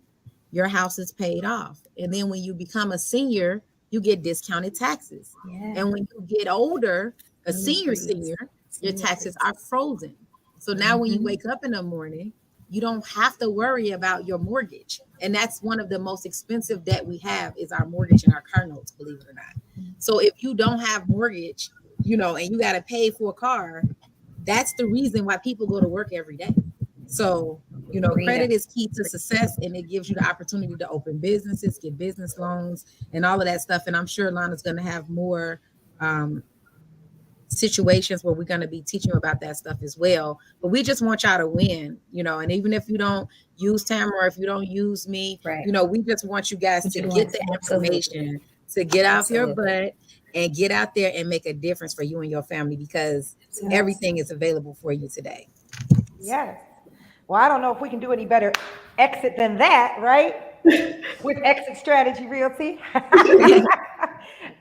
your house is paid off. And then when you become a senior, you get discounted taxes. Yeah. And when you get older, a Senior freeze. senior, your Senior taxes are freeze. frozen. So now when you Hmm. wake up in the morning, you don't have to worry about your mortgage. And that's one of the most expensive debt we have is our mortgage and our car notes, believe it or not. So if you don't have mortgage, you know, and you got to pay for a car, that's the reason why people go to work every day. So, you know, Freedom. credit is key to success and it gives you the opportunity to open businesses, get business loans, and all of that stuff. And I'm sure Lana's going to have more um, situations where we're going to be teaching you about that stuff as well. But we just want y'all to win, you know, and even if you don't use Tamara, or if you don't use me, Right. you know, we just want you guys What to you get want? the Absolutely. information, to get off your Absolutely. butt and get out there and make a difference for you and your family because Absolutely. everything is available for you today. yes, well, I don't know if we can do any better exit than that, right? With Exit Strategy Realty.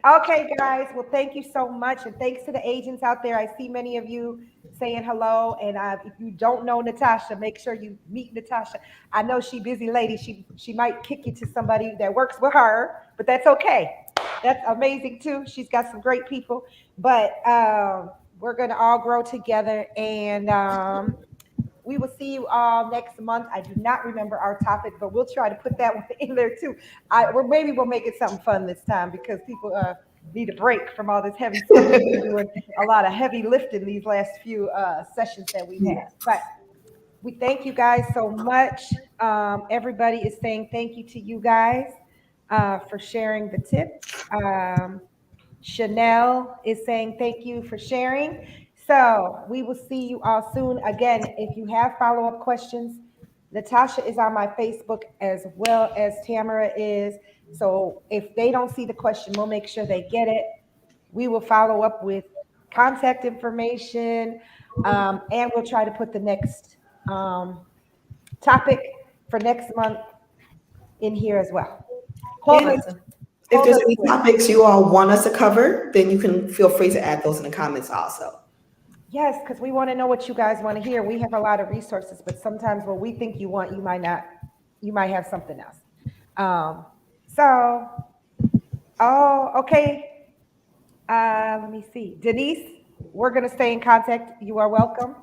Okay, guys. Well, thank you so much. And thanks to the agents out there. I see many of you saying hello. And if you don't know Natasha, make sure you meet Natasha. I know she busy lady. She might kick you to somebody that works with her, but that's okay. That's amazing too. She's got some great people. But we're going to all grow together, and we will see you all next month. I do not remember our topic, but we'll try to put that one in there too. Or maybe we'll make it something fun this time because people need a break from all this heavy stuff. We've been doing a lot of heavy lifting these last few sessions that we've had. But we thank you guys so much. Everybody is saying thank you to you guys for sharing the tips. Chanel is saying thank you for sharing. So we will see you all soon. Again, if you have follow-up questions, Natasha is on my Facebook as well as Tamara is. So if they don't see the question, we'll make sure they get it. We will follow up with contact information, and we'll try to put the next topic for next month in here as well. And if there's any topics you all want us to cover, then you can feel free to add those in the comments also. Yes, because we want to know what you guys want to hear. We have a lot of resources, but sometimes what we think you want, you might not, you might have something else. Okay. Let me see. Denise, we're going to stay in contact. You are welcome.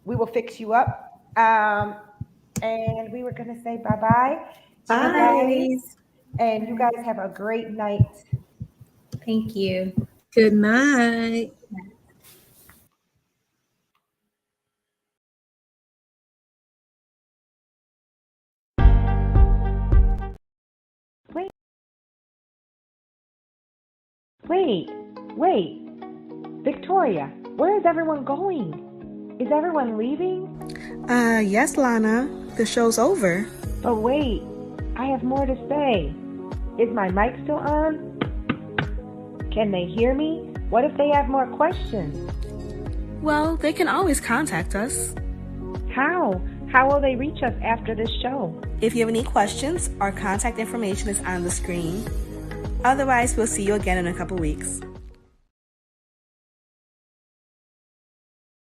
We will fix you up. And we were going to say bye-bye. Bye. And you guys have a great night. Thank you. Good night. Wait. Victoria, where is everyone going? Is everyone leaving? Yes, Lana. The show's over. But wait, I have more to say. Is my mic still on? Can they hear me? What if they have more questions? Well, they can always contact us. How? How will they reach us after this show? If you have any questions, our contact information is on the screen. Otherwise, we'll see you again in a couple weeks.